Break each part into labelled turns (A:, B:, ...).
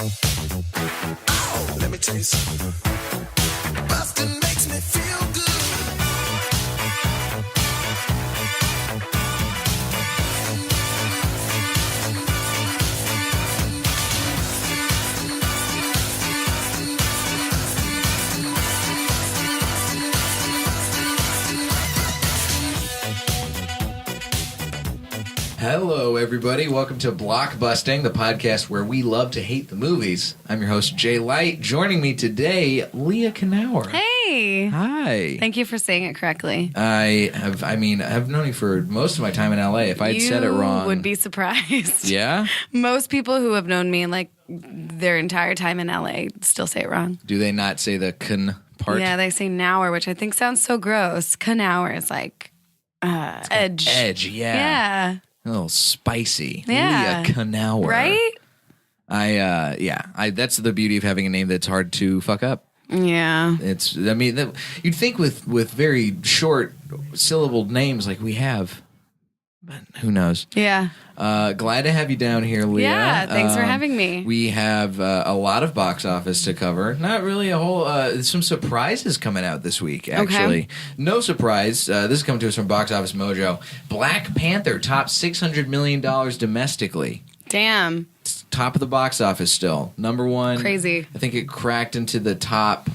A: Oh, let me tell you something. Bustin' makes me feel good.
B: Hello, everybody. Welcome to Blockbusting, the podcast where we love to hate the movies. I'm your host, Jay Light. Joining me today, Leah Knauer.
C: Hey.
B: Hi.
C: Thank you for saying it correctly.
B: I've known you for most of my time in LA. If I'd said it wrong,
C: you would be surprised.
B: Yeah?
C: Most people who have known me like their entire time in LA still say it wrong.
B: Do they not say the "kn" part?
C: Yeah, they say Knauer, which I think sounds so gross. Knauer is like edge.
B: Edge, yeah.
C: Yeah.
B: A little spicy.
C: Yeah.
B: Leah Knauer.
C: Right?
B: That's the beauty of having a name that's hard to fuck up.
C: Yeah.
B: You'd think with very short syllabled names like we have, but who knows?
C: Yeah.
B: Glad to have you down here, Leah.
C: Yeah, thanks for having me.
B: We have a lot of box office to cover. Not really a whole... some surprises coming out this week, actually.
C: Okay.
B: No surprise. This is coming to us from Box Office Mojo. Black Panther topped $600 million domestically.
C: Damn.
B: It's top of the box office still. Number one.
C: Crazy.
B: I think it cracked into the top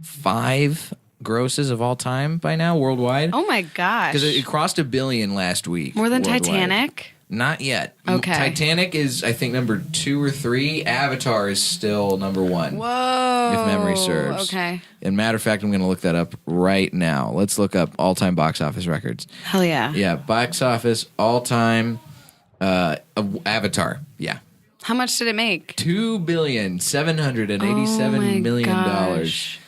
B: 5 grosses of all time by now, worldwide.
C: Oh my gosh.
B: Because it crossed $1 billion last week.
C: More than
B: worldwide.
C: Titanic?
B: Not yet.
C: Okay.
B: Titanic is, I think, number 2 or 3. Avatar is still number 1.
C: Whoa.
B: If memory serves.
C: Okay.
B: And matter of fact, I'm going to look that up right now. Let's look up all-time box office records.
C: Hell yeah.
B: Yeah, box office, all-time, Avatar. Yeah.
C: How much did it make?
B: $2,787 million.
C: Gosh.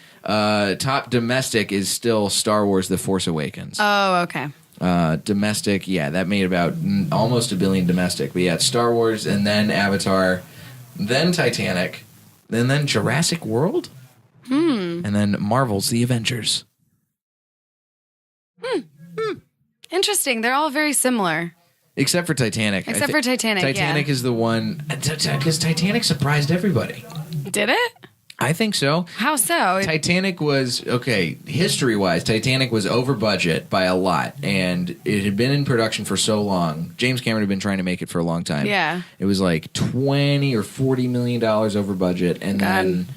B: Top domestic is still Star Wars: The Force Awakens.
C: Oh, okay.
B: Domestic, yeah, that made about almost $1 billion domestic. But yeah, it's Star Wars, and then Avatar, then Titanic, and then Jurassic World, and then Marvel's The Avengers.
C: Interesting. They're all very similar.
B: Except for Titanic.
C: Except for Titanic,
B: Titanic is the one, because Titanic surprised everybody.
C: Did it?
B: I think so.
C: How so?
B: Titanic was, okay, history-wise, Titanic was over budget by a lot, and it had been in production for so long. James Cameron had been trying to make it for a long time.
C: Yeah.
B: It was like $20 or $40 million over budget, and then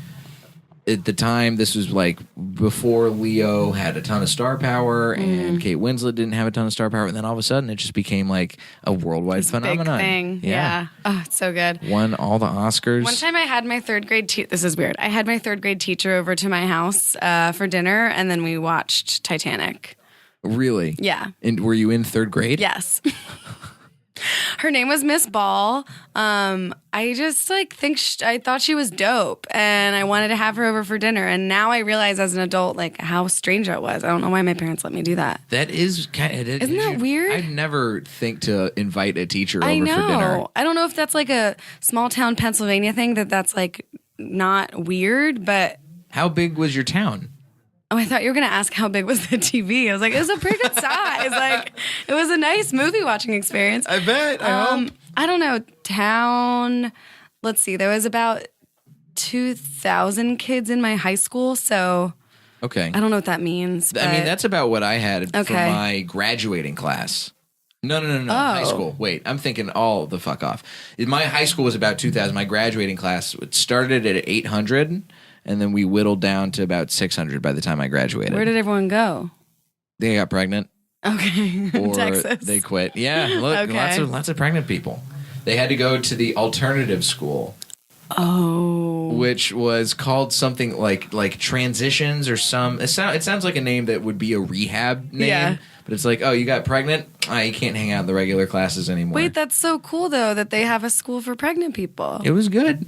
B: at the time, this was like before Leo had a ton of star power, and Kate Winslet didn't have a ton of star power, and then all of a sudden, it just became like a worldwide phenomenon.
C: Big thing. Yeah. Oh, it's so good.
B: Won all the Oscars.
C: One time I had my third grade this is weird. I had my third grade teacher over to my house for dinner, and then we watched Titanic.
B: Really?
C: Yeah.
B: And were you in third grade?
C: Yes. Her name was Miss Ball. I just I thought she was dope, and I wanted to have her over for dinner. And now I realize as an adult, like, how strange that was. I don't know why my parents let me do that.
B: That is kind of...
C: Isn't that weird?
B: I'd never think to invite a teacher over
C: I know.
B: for dinner.
C: I don't know if that's like a small town Pennsylvania thing that's like not weird, but...
B: How big was your town?
C: Oh, I thought you were going to ask how big was the TV. I was like, it was a pretty good size. Like, it was a nice movie watching experience.
B: I bet. I hope.
C: I don't know. Town, let's see. There was about 2,000 kids in my high school, so
B: Okay.
C: I don't know what that means.
B: I mean, that's about what I had for
C: Okay.
B: my graduating class. No.
C: Oh.
B: High school. Wait, I'm thinking all the fuck off. My high school was about 2,000. My graduating class started at 800, and then we whittled down to about 600 by the time I graduated.
C: Where did everyone go?
B: They got pregnant.
C: Okay.
B: Or
C: Texas.
B: they quit. Yeah, look,
C: Okay.
B: lots of pregnant people. They had to go to the alternative school.
C: Oh.
B: Which was called something like transitions or some. It sounds like a name that would be a rehab name.
C: Yeah.
B: But it's like, oh, you got pregnant? You can't hang out in the regular classes anymore.
C: Wait, that's so cool, though, that they have a school for pregnant people.
B: It was good.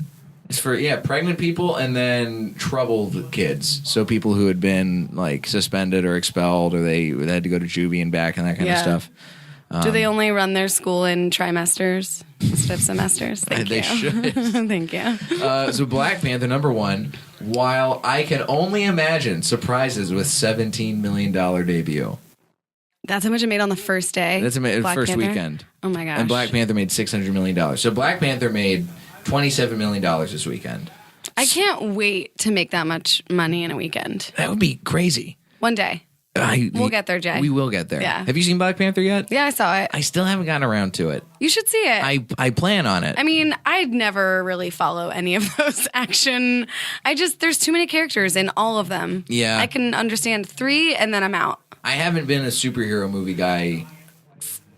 B: It's for, pregnant people and then troubled kids. So people who had been, like, suspended or expelled, or they had to go to juvie and back and that kind of stuff.
C: Do they only run their school in trimesters instead of semesters? Thank
B: They
C: you.
B: should.
C: Thank you.
B: So Black Panther, number one, while I can only imagine surprises with $17 million debut.
C: That's how much it made on the first day?
B: That's the
C: Black
B: first
C: Panther?
B: weekend.
C: Oh, my gosh.
B: And Black Panther made $600 million. So Black Panther made $27 million this weekend.
C: I can't wait to make that much money in a weekend.
B: That would be crazy.
C: One day. We'll get there, Jay.
B: We will get there.
C: Yeah.
B: Have you seen Black Panther yet?
C: Yeah, I saw it.
B: I still haven't gotten around to it.
C: You should see it.
B: I plan on it.
C: I mean, I'd never really follow any of those action. There's too many characters in all of them.
B: Yeah.
C: I can understand 3 and then I'm out.
B: I haven't been a superhero movie guy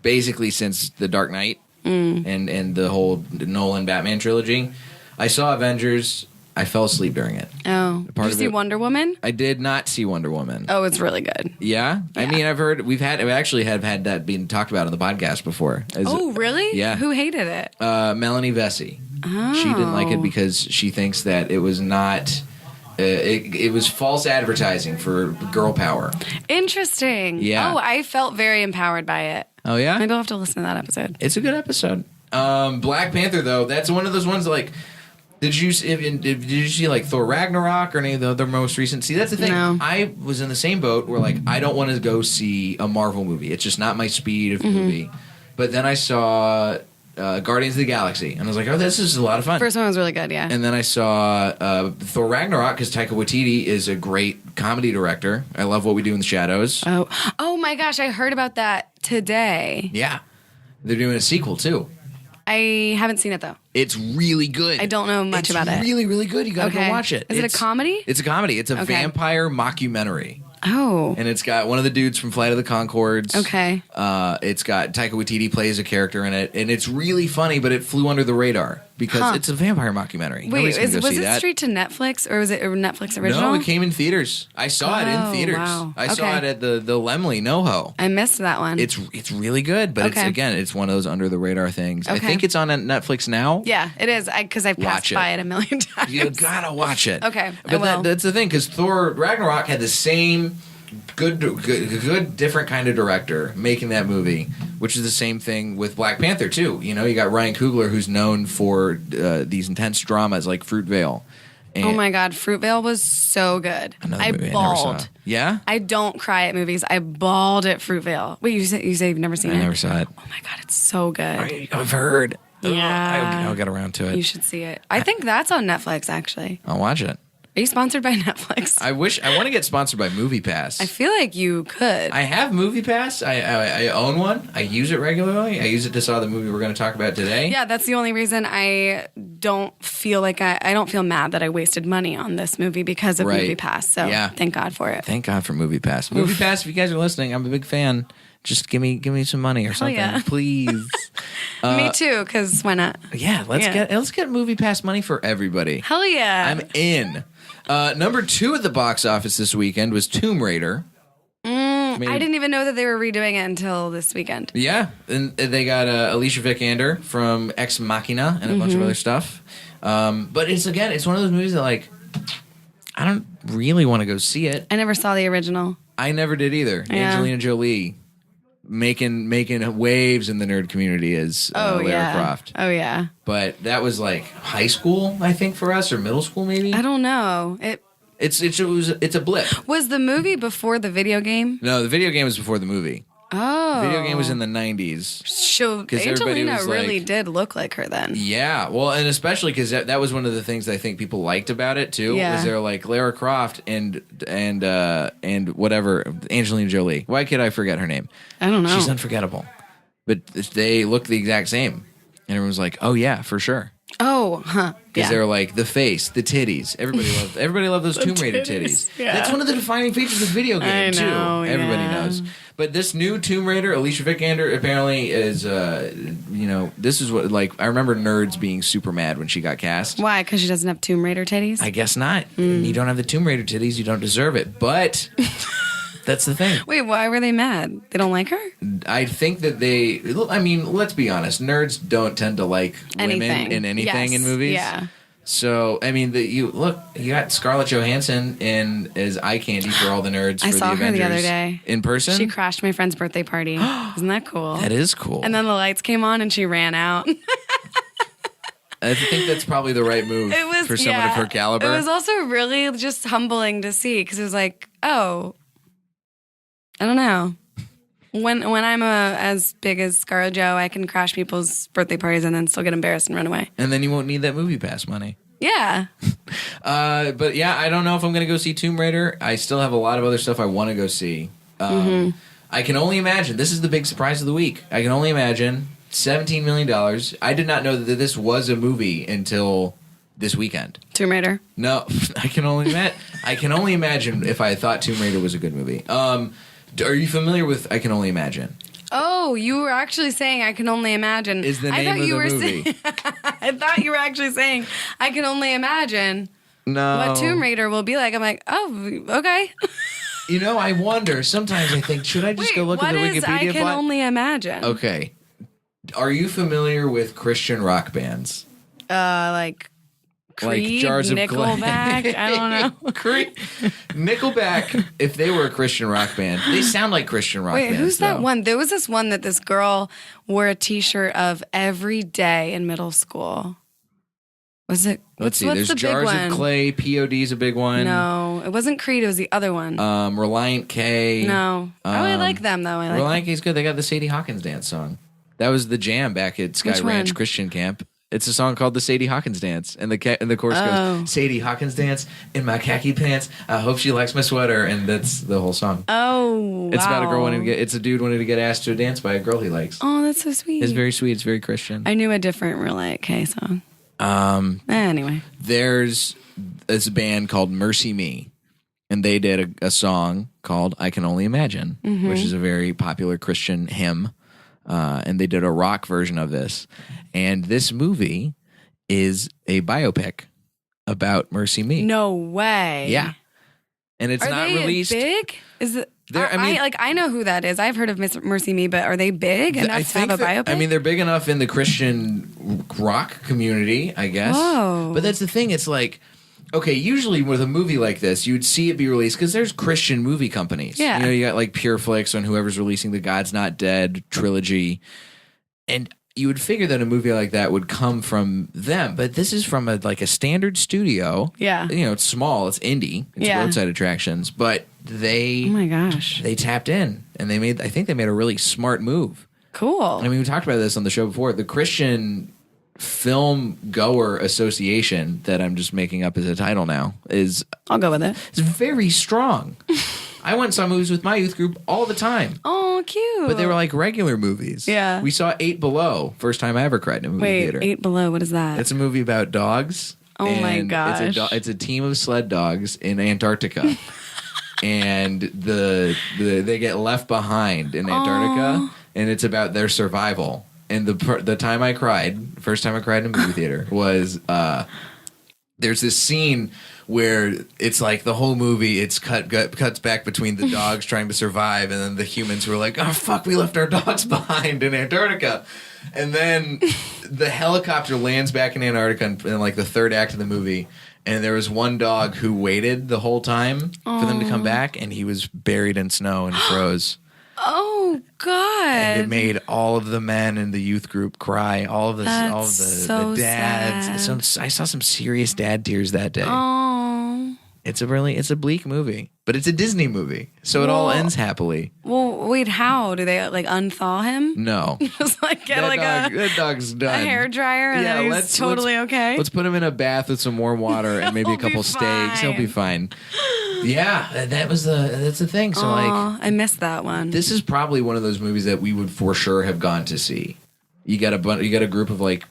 B: basically since The Dark Knight and the whole Nolan Batman trilogy. I saw Avengers. I fell asleep during it.
C: Oh. Did you see Wonder Woman?
B: I did not see Wonder Woman.
C: Oh, it's really good.
B: Yeah? I mean, I've heard, we actually have had that being talked about on the podcast before.
C: Oh, really?
B: Yeah.
C: Who hated it?
B: Melanie Vesey.
C: Oh.
B: She didn't like it because she thinks that it was not... it was false advertising for girl power.
C: Interesting.
B: Yeah.
C: Oh, I felt very empowered by it.
B: Oh, yeah?
C: Maybe I'll have to listen to that episode.
B: It's a good episode. Black Panther, though, that's one of those ones like... Did you see like Thor Ragnarok or any of the other most recent? See, that's the thing.
C: No.
B: I was in the same boat where like I don't want to go see a Marvel movie. It's just not my speed of movie. But then I saw Guardians of the Galaxy, and I was like, oh, this is a lot of fun.
C: First one was really good, yeah.
B: And then I saw Thor Ragnarok because Taika Waititi is a great comedy director. I love What We Do in the Shadows.
C: Oh my gosh, I heard about that today.
B: Yeah, they're doing a sequel too.
C: I haven't seen it though.
B: It's really good.
C: I don't know much about it.
B: It's really, really good. You gotta go watch it.
C: Is it a comedy?
B: It's a comedy. It's a vampire mockumentary.
C: Oh.
B: And it's got one of the dudes from Flight of the Conchords.
C: Okay.
B: It's got Taika Waititi plays a character in it, and it's really funny, but it flew under the radar because it's a vampire mockumentary.
C: Wait,
B: was
C: it straight to Netflix, or was it a Netflix original?
B: No, it came in theaters. I saw it in theaters.
C: Wow.
B: I saw it at the Laemmle NoHo.
C: I missed that one.
B: It's really good, but it's one of those under the radar things. I think it's on Netflix now.
C: Yeah, it is, because I've passed by it a million times.
B: You gotta watch it.
C: Okay,
B: but that's the thing, because Thor Ragnarok had the same good, different kind of director making that movie, which is the same thing with Black Panther too. You know, you got Ryan Coogler, who's known for these intense dramas like Fruitvale.
C: Oh my God, Fruitvale was so good. I bawled.
B: Yeah?
C: I don't cry at movies. I bawled at Fruitvale. Wait, you say you've never seen it?
B: I never saw it.
C: Oh my God, it's so good.
B: I've heard.
C: Yeah.
B: I'll get around to it.
C: You should see it. I think that's on Netflix, actually.
B: I'll watch it.
C: Are you sponsored by Netflix?
B: I want to get sponsored by Moviepass.
C: I feel like you could.
B: I have Moviepass. I own one. I use it regularly. I use it to saw the movie we're going to talk about today.
C: Yeah, that's the only reason I don't feel like I don't feel mad that I wasted money on this movie because of Moviepass. So thank God for it.
B: Thank God for Moviepass. Moviepass, if you guys are listening, I'm a big fan. Just give me some money or something, please.
C: Me too, because why not?
B: Yeah, let's get Moviepass money for everybody.
C: Hell yeah,
B: I'm in. Number 2 at the box office this weekend was Tomb Raider.
C: I didn't even know that they were redoing it until this weekend.
B: Yeah, and they got Alicia Vikander from Ex Machina and a bunch of other stuff. But it's one of those movies that like I don't really want to go see it.
C: I never saw the original.
B: I never did either. Yeah. Angelina Jolie making waves in the nerd community as Lara Croft.
C: Oh yeah.
B: But that was like high school, I think, for us, or middle school maybe.
C: I don't know.
B: It's a blip.
C: Was the movie before the video game?
B: No, the video game was before the movie.
C: Oh.
B: The video game was in the 90s.
C: So Angelina really did look like her then.
B: Yeah. Well, and especially because that was one of the things that I think people liked about it too. Yeah. Was there like Lara Croft and whatever, Angelina Jolie. Why could I forget her name?
C: I don't know.
B: She's unforgettable. But they look the exact same. And everyone was like, oh yeah, for sure.
C: Oh, huh.
B: Because they're like the face, the titties. Everybody loved those Tomb Raider titties. Yeah. That's one of the defining features of the video game too. Everybody knows. But this new Tomb Raider, Alicia Vikander, apparently is, this is what, like, I remember nerds being super mad when she got cast.
C: Why? Because she doesn't have Tomb Raider titties?
B: I guess not. You don't have the Tomb Raider titties, you don't deserve it. But that's the thing.
C: Wait, why were they mad? They don't like her?
B: I think that let's be honest. Nerds don't tend to like women in anything in movies. Yeah. So, I mean, you got Scarlett Johansson as eye candy for all the nerds.
C: I saw
B: the
C: her the other day.
B: In person?
C: She crashed my friend's birthday party. Isn't that cool?
B: That is cool.
C: And then the lights came on and she ran out.
B: I think that's probably the right move for someone of her caliber.
C: It was also really just humbling to see because it was like, oh, I don't know. When I'm as big as Scarlett Joe, I can crash people's birthday parties and then still get embarrassed and run away.
B: And then you won't need that Moviepass money.
C: Yeah.
B: But yeah, I don't know if I'm going to go see Tomb Raider. I still have a lot of other stuff I want to go see. I can only imagine. This is the big surprise of the week. I can only imagine $17 million. I did not know that this was a movie until this weekend.
C: Tomb Raider.
B: No, I can only imagine if I thought Tomb Raider was a good movie. Are you familiar with I Can Only Imagine?
C: Oh, you were actually saying I Can Only Imagine.
B: Is the name of the movie.
C: I thought you were actually saying I Can Only Imagine
B: No.
C: what Tomb Raider will be like. I'm like, oh, okay.
B: You know, I wonder. Sometimes I think, should I just go look at the
C: what is
B: Wikipedia
C: I Can
B: bot?
C: Only Imagine?
B: Okay. Are you familiar with Christian rock bands?
C: Like Creed,
B: Like Jars of Clay.
C: Nickelback. I don't know.
B: Creed. Nickelback, if they were a Christian rock band, they sound like Christian rock
C: Wait,
B: bands.
C: who's that
B: though.
C: one? There was this one that this girl wore a T-shirt of every day in middle school. Was it?
B: Let's see.
C: what's
B: There's
C: the big
B: Jars
C: one?
B: of Clay. POD's a big one.
C: No, it wasn't Creed. It was the other one.
B: Reliant K.
C: No, I really like them though. I like
B: Reliant K's good. They got the Sadie Hawkins dance song. That was the jam back at Sky
C: Which
B: Ranch
C: one?
B: Christian Camp. It's a song called the Sadie Hawkins Dance, and the chorus
C: Oh.
B: goes, "Sadie Hawkins dance in my khaki pants. I hope she likes my sweater," and that's the whole song.
C: Oh,
B: It's about a girl
C: wow.
B: wanting to get. It's a dude wanting to get asked to a dance by a girl he likes.
C: Oh, that's so sweet.
B: It's very sweet. It's very Christian.
C: I knew a different Reliant K song. Anyway,
B: There's this band called Mercy Me, and they did a song called "I Can Only Imagine," which is a very popular Christian hymn. And they did a rock version of this. And this movie is a biopic about Mercy Me.
C: no way.
B: Yeah. And it's
C: Are
B: not
C: they
B: released.
C: big? Is it?
B: They're- I mean-
C: I know who that is. I've heard of Mercy Me, but are they big enough to have a biopic?
B: I mean, they're big enough in the Christian rock community, I guess.
C: Whoa.
B: But that's the thing. It's like, okay, usually with a movie like this, you'd see it be released because there's Christian movie companies.
C: Yeah.
B: You know, you got like Pureflix and whoever's releasing the God's Not Dead trilogy. And you would figure that a movie like that would come from them. But this is from a standard studio.
C: Yeah.
B: You know, it's small. It's indie. It's
C: Yeah.
B: roadside attractions. But
C: oh my gosh,
B: they tapped in and I think they made a really smart move.
C: cool.
B: I mean, we talked about this on the show before. The Christian Film Goer Association, that I'm just making up as a title now, is
C: I'll go with it.
B: very strong. I went and saw movies with my youth group all the time,
C: Oh, cute.
B: but they were like regular movies.
C: Yeah.
B: We saw 8 Below, first time I ever cried in a movie
C: Wait,
B: theater.
C: 8 Below. What is that?
B: It's a movie about dogs.
C: Oh my
B: and
C: gosh.
B: It's a team of sled dogs in Antarctica. And they get left behind in Antarctica, and it's about their survival. And the time I cried, first time I cried in a movie theater, was there's this scene where it's like the whole movie, it's cuts back between the dogs trying to survive and then the humans who are like, oh fuck, we left our dogs behind in Antarctica. And then the helicopter lands back in Antarctica in like the third act of the movie. And there was one dog who waited the whole time for them to come back, and he was buried in snow and froze.
C: Oh God!
B: And it made all of the men in the youth group cry. All of the
C: so
B: dads.
C: sad.
B: So I saw some serious dad tears that day.
C: Oh.
B: It's a bleak movie, but it's a Disney movie, so it all
C: Well-
B: ends happily.
C: Well, wait. How do they like unthaw him?
B: No,
C: Just like get
B: that dog's
C: a
B: done.
C: hair dryer and then he's totally okay.
B: Let's put him in a bath with some warm water and maybe a
C: He'll be
B: couple steaks. He'll be
C: fine.
B: fine. Yeah, that's the thing. So like,
C: Aw, I missed that one.
B: this is probably one of those movies that we would for sure have gone to see. You got a group of like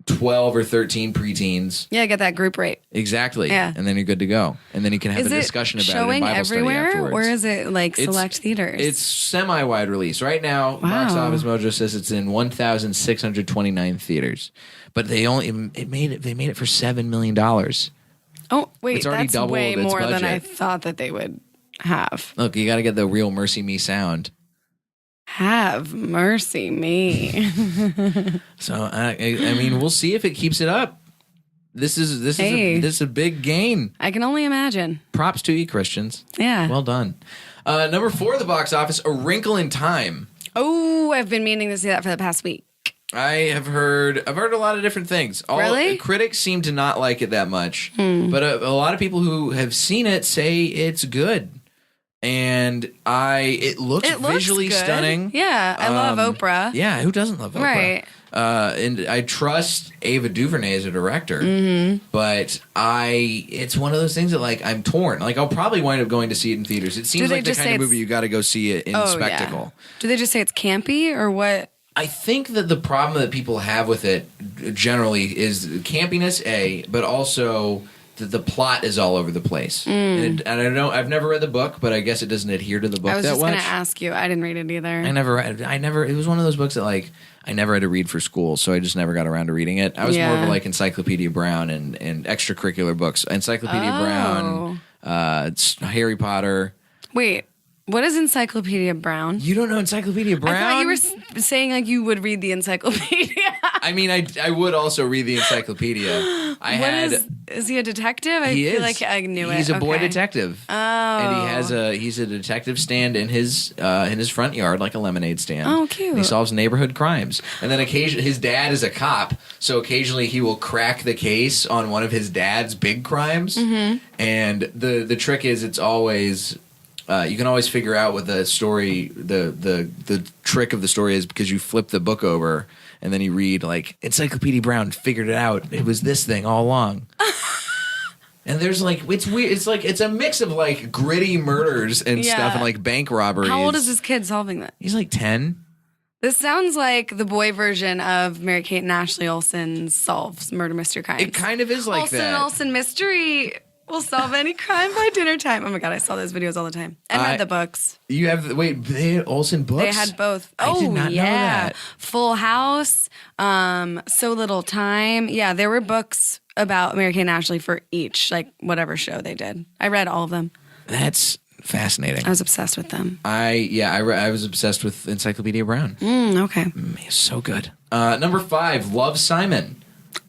B: 12 or 13 preteens.
C: Yeah, get that group rate.
B: Exactly.
C: Yeah.
B: And then you're good to go. And then you can have
C: Is
B: a
C: it
B: discussion about it in
C: showing
B: Bible study
C: everywhere,
B: afterwards.
C: or is it like
B: It's-
C: select theaters?
B: It's semi-wide release. Right now, Box
C: Wow.
B: Office Mojo says it's in 1,629 theaters. But they made it for $7 million.
C: oh wait,
B: it's already
C: that's
B: doubled
C: way
B: its
C: more than I
B: budget.
C: thought that they would have.
B: Look, you got to get the real Mercy Me sound.
C: Have mercy me.
B: So I mean, we'll see if it keeps it up. This is
C: Hey.
B: a big gain.
C: I can only imagine.
B: Props to you, Christians.
C: Yeah.
B: Well done. Number 4 of the box office, A Wrinkle in Time.
C: Oh, I've been meaning to see that for the past week.
B: I've heard a lot of different things.
C: Really?
B: Critics seem to not like it that much, but a lot of people who have seen it say it's good. and it looks visually
C: good.
B: stunning.
C: Yeah, I love Oprah.
B: Yeah, who doesn't love Oprah?
C: Right.
B: And I trust Ava DuVernay as a director, but it's one of those things that like I'm torn. Like I'll probably wind up going to see it in theaters. It seems like the kind of movie you got to go see it in spectacle.
C: Yeah. Do they just say it's campy or what?
B: I think that the problem that people have with it generally is campiness, but also the plot is all over the place. And I've never read the book, but I guess it doesn't adhere to the book that much.
C: I was just going to ask you. I didn't read it either.
B: It was one of those books that like I never had to read for school, so I just never got around to reading it. I was more of like Encyclopedia Brown and extracurricular books. Encyclopedia Brown, Harry Potter.
C: Wait. What is Encyclopedia Brown?
B: You don't know Encyclopedia Brown?
C: I thought you were saying like you would read the encyclopedia.
B: I mean, I would also read the encyclopedia.
C: Is he a detective? I feel like I knew it.
B: He's a boy detective.
C: Oh.
B: And he's a detective stand in his front yard, like a lemonade stand.
C: Oh, cute.
B: And he solves neighborhood crimes. And then occasionally his dad is a cop, so occasionally he will crack the case on one of his dad's big crimes. Mm-hmm. And the trick is it's always you can always figure out what the story, the trick of the story is because you flip the book over and then you read like Encyclopedia Brown figured it out. It was this thing all along. And there's like it's weird. It's like it's a mix of like gritty murders and stuff and like bank robberies.
C: How old is this kid solving that?
B: He's like 10.
C: This sounds like the boy version of Mary-Kate and Ashley Olsen's Solves Murder Mystery Crimes.
B: It kind of is like that.
C: Olsen Mystery will solve any crime by dinner time. Oh my God, I saw those videos all the time. And read the books.
B: You have, they had Olsen books?
C: They had both.
B: I did not know that.
C: Full House, So Little Time. Yeah, there were books about Mary-Kate and Ashley for each, like whatever show they did. I read all of them.
B: That's fascinating.
C: I was obsessed with them.
B: I was obsessed with Encyclopedia Brown.
C: Okay.
B: It's so good. Number 5, Love, Simon.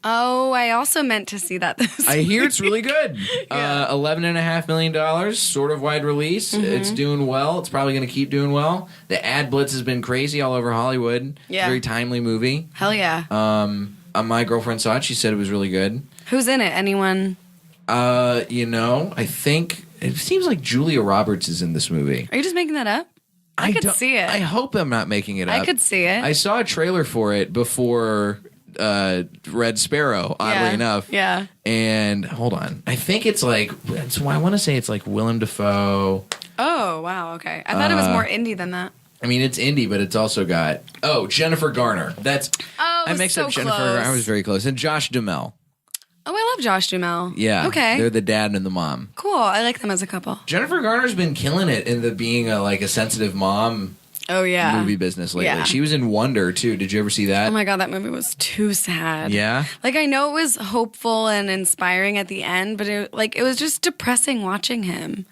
C: Oh, I also meant to see that this
B: I hear it's really good.
C: Yeah.
B: $11.5 million, sort of wide release. Mm-hmm. It's doing well. It's probably going to keep doing well. The ad blitz has been crazy all over Hollywood.
C: Yeah.
B: Very timely movie.
C: Hell yeah.
B: My girlfriend saw it. She said it was really good.
C: Who's in it? Anyone?
B: I think it seems like Julia Roberts is in this movie.
C: Are you just making that up? I could see it.
B: I hope I'm not making it up.
C: I could see it.
B: I saw a trailer for it before Red Sparrow, oddly enough.
C: Yeah.
B: And hold on. I think it's like, I want to say it's like Willem Dafoe.
C: Oh, wow. Okay. I thought it was more indie than that.
B: I mean, it's indie, but it's also got, Jennifer Garner. I mixed up Jennifer Garner. I was very close. And Josh Duhamel.
C: Oh, I love Josh Duhamel.
B: Yeah.
C: Okay.
B: They're the dad and the mom.
C: Cool. I like them as a couple.
B: Jennifer Garner's been killing it in the being a sensitive mom movie business lately. Yeah. She was in Wonder, too. Did you ever see that?
C: Oh, my God. That movie was too sad.
B: Yeah?
C: Like, I know it was hopeful and inspiring at the end, but it was just depressing watching him.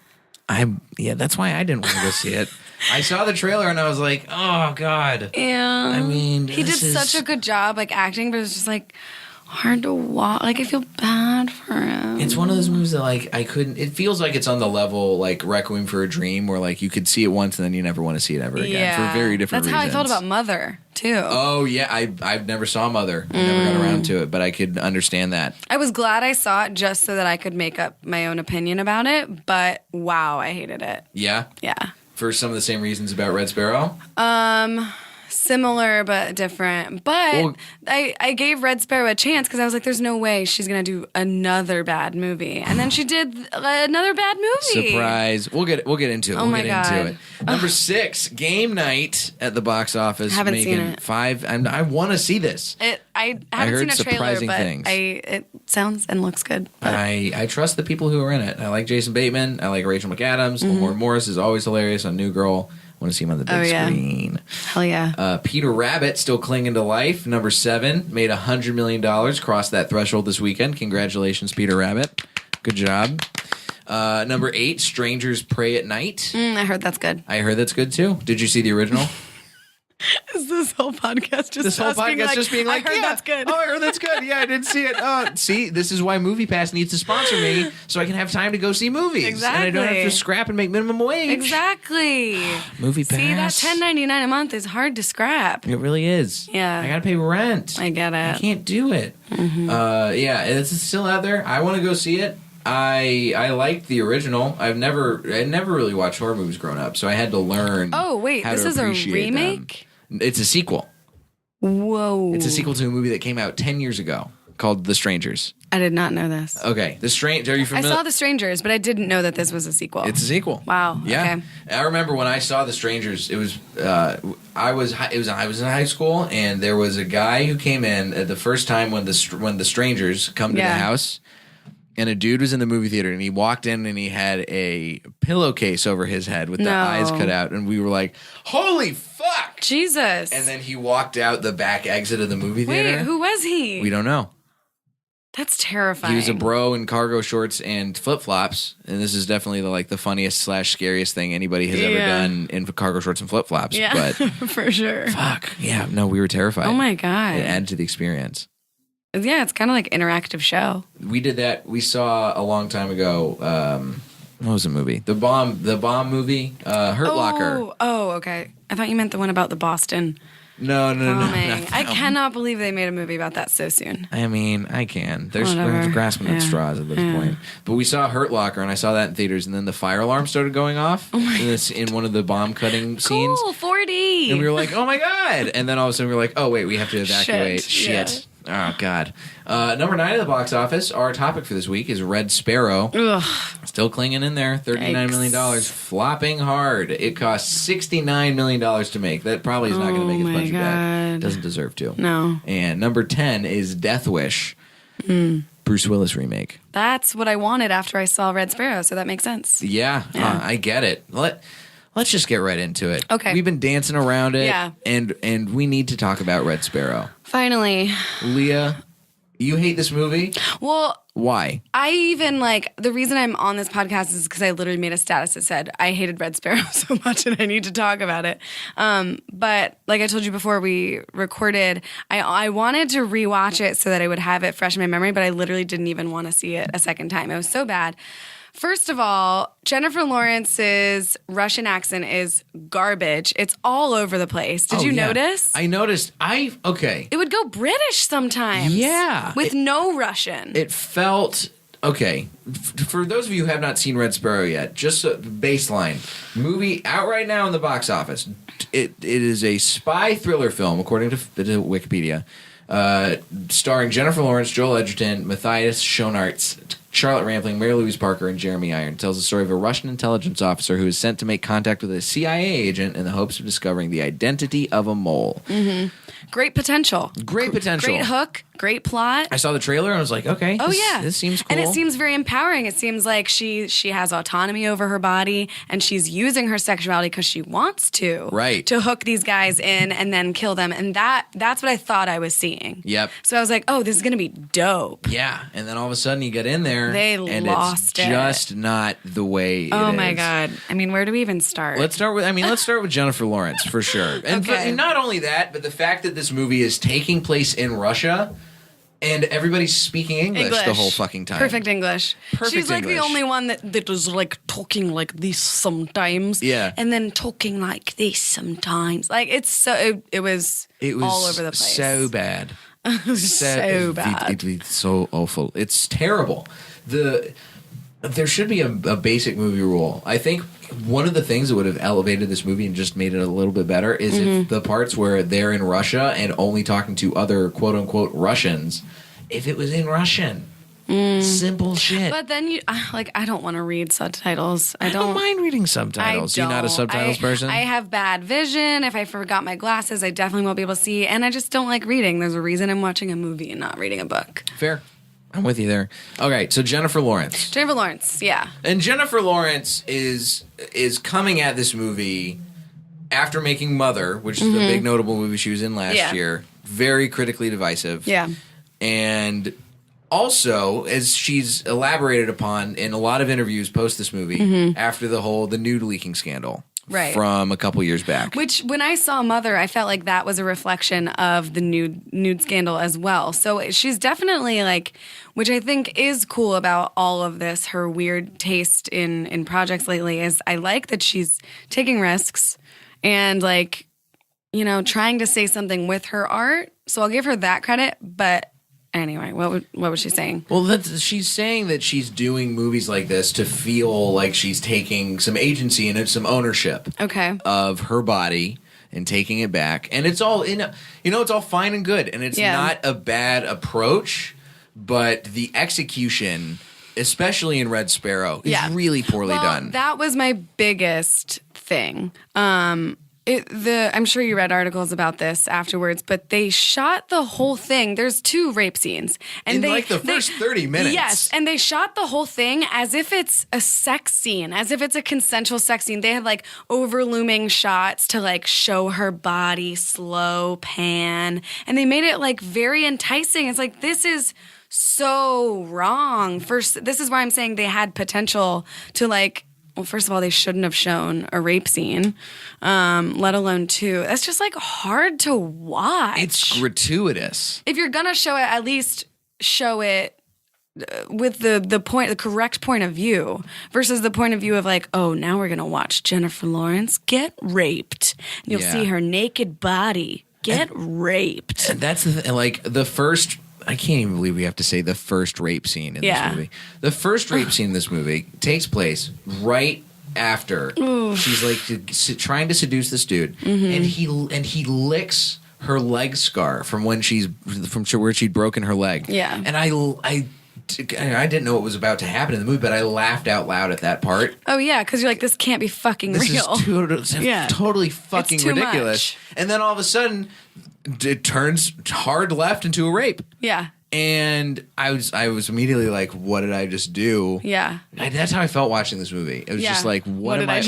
B: That's why I didn't want to go see it. I saw the trailer and I was like, oh, God.
C: Yeah.
B: I mean,
C: he did such a good job, acting, but it was just, hard to watch. I feel bad for him.
B: It's one of those movies that, I couldn't... It feels like it's on the level, Requiem for a Dream, where, you could see it once and then you never want to see it ever again for very different reasons.
C: That's how I felt about Mother, too.
B: Oh, yeah. I've never saw Mother. I never got around to it, but I could understand that.
C: I was glad I saw it just so that I could make up my own opinion about it, but wow, I hated it.
B: Yeah?
C: Yeah.
B: For some of the same reasons about Red Sparrow?
C: Similar but different. But I gave Red Sparrow a chance because I was like, there's no way she's going to do another bad movie. And then she did another bad movie.
B: Surprise. We'll get into it.
C: Oh, my God.
B: Number 6, Game Night at the box office.
C: Haven't seen it.
B: 5. I want to see this.
C: I haven't seen a trailer, but
B: things.
C: it sounds and looks good. But.
B: I trust the people who are in it. I like Jason Bateman. I like Rachel McAdams. Lamar Morris is always hilarious on New Girl. I want to see him on the big screen.
C: Hell yeah.
B: Peter Rabbit, still clinging to life. Number 7, made $100 million. Crossed that threshold this weekend. Congratulations, Peter Rabbit. Good job. Number 8, Strangers Pray at Night.
C: I heard that's good.
B: I heard that's good, too. Did you see the original?
C: Is this whole podcast just
B: being like,
C: I heard that's good.
B: Oh, I heard that's good. Yeah, I didn't see it. See, this is why Moviepass needs to sponsor me so I can have time to go see movies.
C: Exactly.
B: And I don't have to scrap and make minimum wage.
C: Exactly.
B: Moviepass.
C: See, that $10.99 a month is hard to scrap.
B: It really is.
C: Yeah.
B: I got to pay rent.
C: I get it.
B: I can't do it. Mm-hmm. It's still out there. I want to go see it. I liked the original. I never really watched horror movies growing up, so I had to learn.
C: Oh wait,
B: how
C: this
B: to
C: is a
B: appreciate
C: remake?
B: them. It's a sequel.
C: Whoa.
B: It's a sequel to a movie that came out 10 years ago called The Strangers.
C: I did not know this.
B: Okay, are you familiar?
C: I saw The Strangers, but I didn't know that this was a sequel.
B: It's a sequel.
C: Wow.
B: Yeah.
C: Okay.
B: I remember when I saw The Strangers. It was I was in high school, and there was a guy who came in at the first time when the strangers come to the house, and a dude was in the movie theater, and he walked in and he had a pillowcase over his head with the eyes cut out, and we were like, "Holy fuck,
C: Jesus!"
B: And then he walked out the back exit of the movie theater.
C: Wait, who was he?
B: We don't know.
C: That's terrifying.
B: He was a bro in cargo shorts and flip-flops, and this is definitely the funniest / scariest thing anybody has ever done in cargo shorts and flip-flops.
C: Yeah,
B: but
C: for sure.
B: Fuck. Yeah, no, we were terrified.
C: Oh my God.
B: It added to the experience.
C: Yeah, it's kind of like interactive show.
B: We did that. We saw a long time ago, what was the movie? The bomb movie, Hurt Locker.
C: Oh, okay. I thought you meant the one about the Boston
B: No.
C: bombing. I cannot believe they made a movie about that so soon.
B: I mean, I can. We're
C: Whatever.
B: grasping at straws at this point. But we saw Hurt Locker, and I saw that in theaters, and then the fire alarm started going off in one of the bomb cutting scenes.
C: Cool, 4D.
B: And we were like, oh my God. And then all of a sudden we were like, oh wait, we have to evacuate.
C: Shit.
B: Oh God. Number 9 at the box office, our topic for this week is Red Sparrow.
C: Ugh.
B: Still clinging in there, $39 million, flopping hard. It cost $69 million to make. That probably is not going to make its budget back. Doesn't deserve to.
C: No.
B: And number 10 is Death Wish, Bruce Willis remake.
C: That's what I wanted after I saw Red Sparrow, so that makes sense.
B: Yeah. I get it. Let's just get right into it.
C: Okay.
B: We've been dancing around it.
C: Yeah.
B: And we need to talk about Red Sparrow.
C: Finally.
B: Leah, you hate this movie?
C: Well,
B: Why?
C: I even the reason I'm on this podcast is because I literally made a status that said I hated Red Sparrow so much and I need to talk about it. But like I told you before we recorded, I wanted to rewatch it so that I would have it fresh in my memory, but I literally didn't even want to see it a second time. It was so bad. First of all, Jennifer Lawrence's Russian accent is garbage. It's all over the place. Did you notice?
B: I noticed. Okay.
C: It would go British sometimes.
B: Yeah.
C: With no Russian.
B: It felt... Okay. For those of you who have not seen Red Sparrow yet, just a baseline. Movie out right now in the box office. It is a spy thriller film, according to Wikipedia, starring Jennifer Lawrence, Joel Edgerton, Matthias Schoenaerts, Charlotte Rampling, Mary Louise Parker, and Jeremy Irons. Tells the story of a Russian intelligence officer who is sent to make contact with a CIA agent in the hopes of discovering the identity of a mole.
C: Mm-hmm. Great potential.
B: Great potential.
C: Great hook. Great plot.
B: I saw the trailer and I was like, okay, this seems cool.
C: And it seems very empowering. It seems like she has autonomy over her body and she's using her sexuality because she wants to.
B: Right.
C: To hook these guys in and then kill them. And that's what I thought I was seeing.
B: Yep.
C: So I was like, oh, this is going to be dope.
B: Yeah. And then all of a sudden you get in there and
C: lost
B: it's just not the way it is.
C: Oh my God. I mean, where do we even start?
B: Let's start with Jennifer Lawrence for sure. And, and not only that, but the fact that this movie is taking place in Russia and everybody's speaking English the whole fucking time.
C: Perfect English. She's like the only one that was like talking like this sometimes.
B: Yeah.
C: And then talking like this sometimes. Like it was all over the place.
B: So bad.
C: It was so bad.
B: It was so awful. It's terrible. There should be a basic movie rule. I think one of the things that would have elevated this movie and just made it a little bit better is if the parts where they're in Russia and only talking to other quote-unquote Russians, if it was in Russian. Simple shit.
C: But then I don't want to read subtitles. I
B: don't mind reading subtitles. You're not a subtitles person?
C: I have bad vision. If I forgot my glasses, I definitely won't be able to see. And I just don't like reading. There's a reason I'm watching a movie and not reading a book.
B: Fair. I'm with you there. Okay, so Jennifer Lawrence.
C: Jennifer Lawrence, yeah.
B: And Jennifer Lawrence is coming at this movie after making Mother, which is the big notable movie she was in last year. Very critically divisive.
C: Yeah.
B: And also, as she's elaborated upon in a lot of interviews post this movie, after the nude leaking scandal.
C: Right.
B: From a couple years back.
C: Which, when I saw Mother, I felt like that was a reflection of the nude scandal as well. So she's definitely which I think is cool about all of this, her weird taste in projects lately, is I like that she's taking risks and trying to say something with her art. So I'll give her that credit, but Anyway, what was she saying?
B: Well, she's saying that she's doing movies like this to feel like she's taking some agency and some ownership of her body and taking it back. And it's all it's all fine and good, and it's not a bad approach, but the execution, especially in Red Sparrow, is really poorly done.
C: That was my biggest thing. I'm sure you read articles about this afterwards, but they shot the whole thing. There's 2 rape scenes, and
B: in the first 30 minutes.
C: Yes, and they shot the whole thing as if it's a sex scene, as if it's a consensual sex scene. They had like overlooming shots to like show her body, slow pan, and they made it like very enticing. It's like, this is so wrong. This is why I'm saying they had potential to like. Well, first of all, they shouldn't have shown a rape scene, let alone 2. That's just like hard to watch.
B: It's gratuitous.
C: If you're gonna show it, at least show it with the correct point of view, versus the point of view of like, oh, now we're gonna watch Jennifer Lawrence get raped. You'll see her naked body get raped.
B: And that's the first. I can't even believe we have to say the first rape scene in this movie. The first rape scene in this movie takes place right after she's like trying to seduce this dude, and he licks her leg scar from where she'd broken her leg. Yeah, and I didn't know what was about to happen in the movie, but I laughed out loud at that part.
C: Oh yeah, because you're like, this can't be fucking real.
B: This is totally fucking ridiculous.
C: Much.
B: And then all of a sudden, it turns hard left into a rape.
C: Yeah.
B: And I was immediately like, what did I just do?
C: Yeah.
B: That's how I felt watching this movie. It was just like, what did I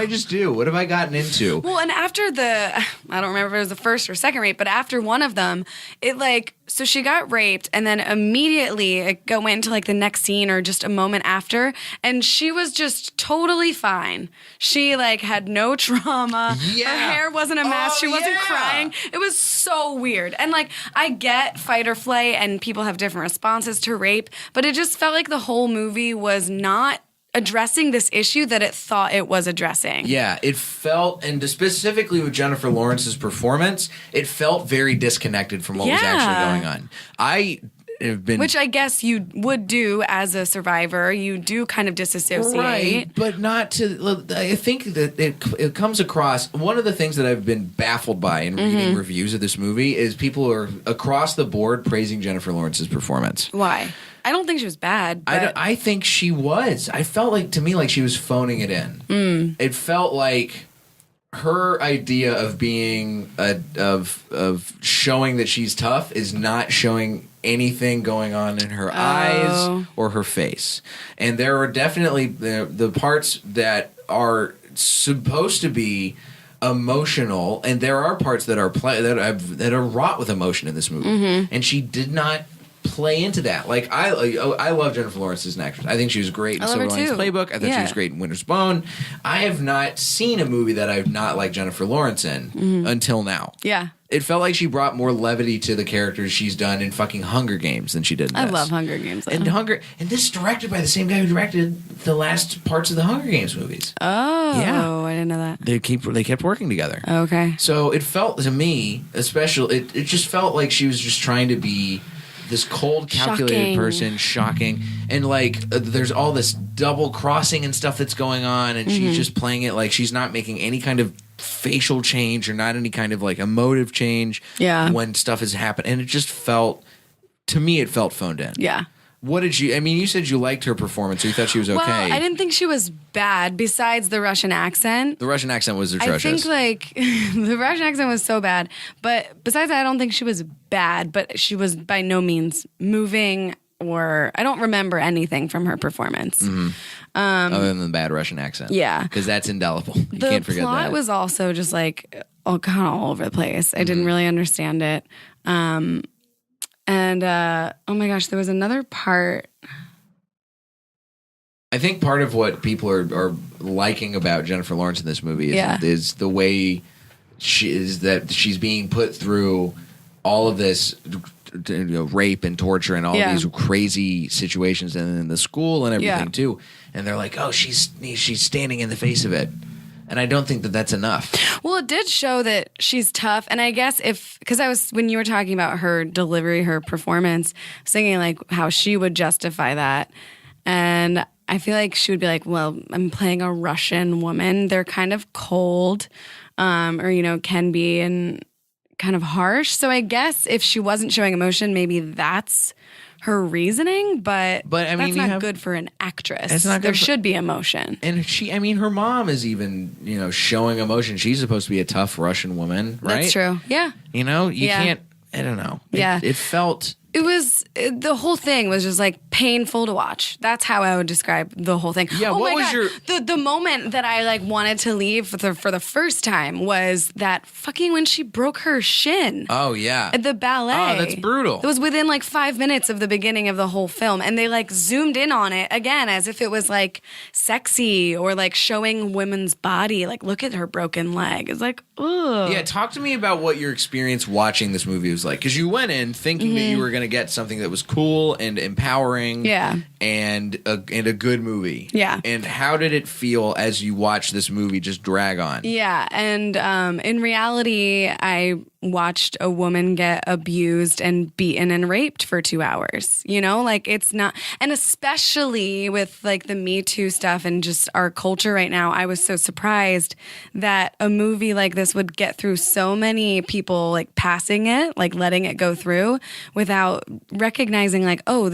B: just do? What have I gotten into?
C: Well, and after I don't remember if it was the first or second rape, but after one of them, so she got raped, and then immediately it go into like the next scene or just a moment after, and she was just totally fine. She like had no trauma. Yeah. Her hair wasn't a mess. She wasn't crying. It was so weird. And like, I get fight or flight and people have different responses to rape, but it just felt like the whole movie was not addressing this issue that it thought it was addressing.
B: Yeah, it felt, and specifically with Jennifer Lawrence's performance, it felt very disconnected from what was actually going on.
C: Which I guess you would do as a survivor. You do kind of disassociate.
B: Right, but not to... I think that it comes across... One of the things that I've been baffled by in reading reviews of this movie is people are across the board praising Jennifer Lawrence's performance.
C: Why? I don't think she was bad. But
B: I think she was. I felt like she was phoning it in. It felt like her idea of being of showing that she's tough is not showing anything going on in her eyes or her face. And there are definitely the parts that are supposed to be emotional, and there are parts that are that are wrought with emotion in this movie. And she did not play into that. Like, I love Jennifer Lawrence as an actress. I think she was great in Silver Linings Playbook. I thought she was great in Winter's Bone. I have not seen a movie that I've not liked Jennifer Lawrence in until now. Yeah. It felt like she brought more levity to the characters she's done in fucking Hunger Games than she did in this.
C: I love Hunger Games.
B: And this is directed by the same guy who directed the last parts of the Hunger Games movies.
C: Oh, yeah. I didn't know that.
B: They kept working together.
C: Okay.
B: So it felt to me, especially, it just felt like she was just trying to be this cold, calculated person, shocking, and like there's all this double crossing and stuff that's going on, and she's just playing it like she's not making any kind of facial change or not any kind of like emotive change when stuff is happening, and it just felt, to me, it felt phoned in. Yeah. What did you? I mean, you said you liked her performance, so you thought she was okay.
C: Well, I didn't think she was bad. Besides the Russian accent,
B: the Russian accent was atrocious.
C: I think like the Russian accent was so bad. But besides that, I don't think she was bad. But she was by no means moving, or I don't remember anything from her performance.
B: Other than the bad Russian accent.
C: Yeah,
B: because that's indelible. You can't forget that.
C: The plot was also just like kind of all over the place. I didn't really understand it. And, oh my gosh, there was another part.
B: I think part of what people are liking about Jennifer Lawrence in this movie is the way she's being put through all of this rape and torture and all these crazy situations in the school and everything too. And they're like, oh, she's standing in the face of it. And I don't think that that's enough.
C: Well, it did show that she's tough. And I guess when you were talking about her delivery, her performance, singing like how she would justify that. And I feel like she would be like, well, I'm playing a Russian woman. They're kind of cold, or, can be and kind of harsh. So I guess if she wasn't showing emotion, maybe that's her reasoning, but I mean, that's not good for an actress. It's not good. There should be emotion.
B: And her mom is even, showing emotion. She's supposed to be a tough Russian woman, right?
C: That's true. Yeah.
B: You can't, I don't know. It felt...
C: The whole thing was just like painful to watch. That's how I would describe the whole thing.
B: Yeah, what was your...
C: The moment that I like wanted to leave for the first time was that fucking when she broke her shin.
B: Oh, yeah.
C: At the ballet.
B: Oh, that's brutal.
C: It was within like 5 minutes of the beginning of the whole film. And they like zoomed in on it again as if it was like sexy or like showing women's body. Like, look at her broken leg. It's like, ugh.
B: Yeah, talk to me about what your experience watching this movie was like. Because you went in thinking that you were going to get something that was cool and empowering, and a good movie.
C: Yeah.
B: And how did it feel as you watched this movie just drag on?
C: Yeah, and in reality, I watched a woman get abused and beaten and raped for 2 hours. Like it's not, and especially with like the Me Too stuff and just our culture right now, I was so surprised that a movie like this would get through so many people like passing it, like letting it go through without recognizing like, oh,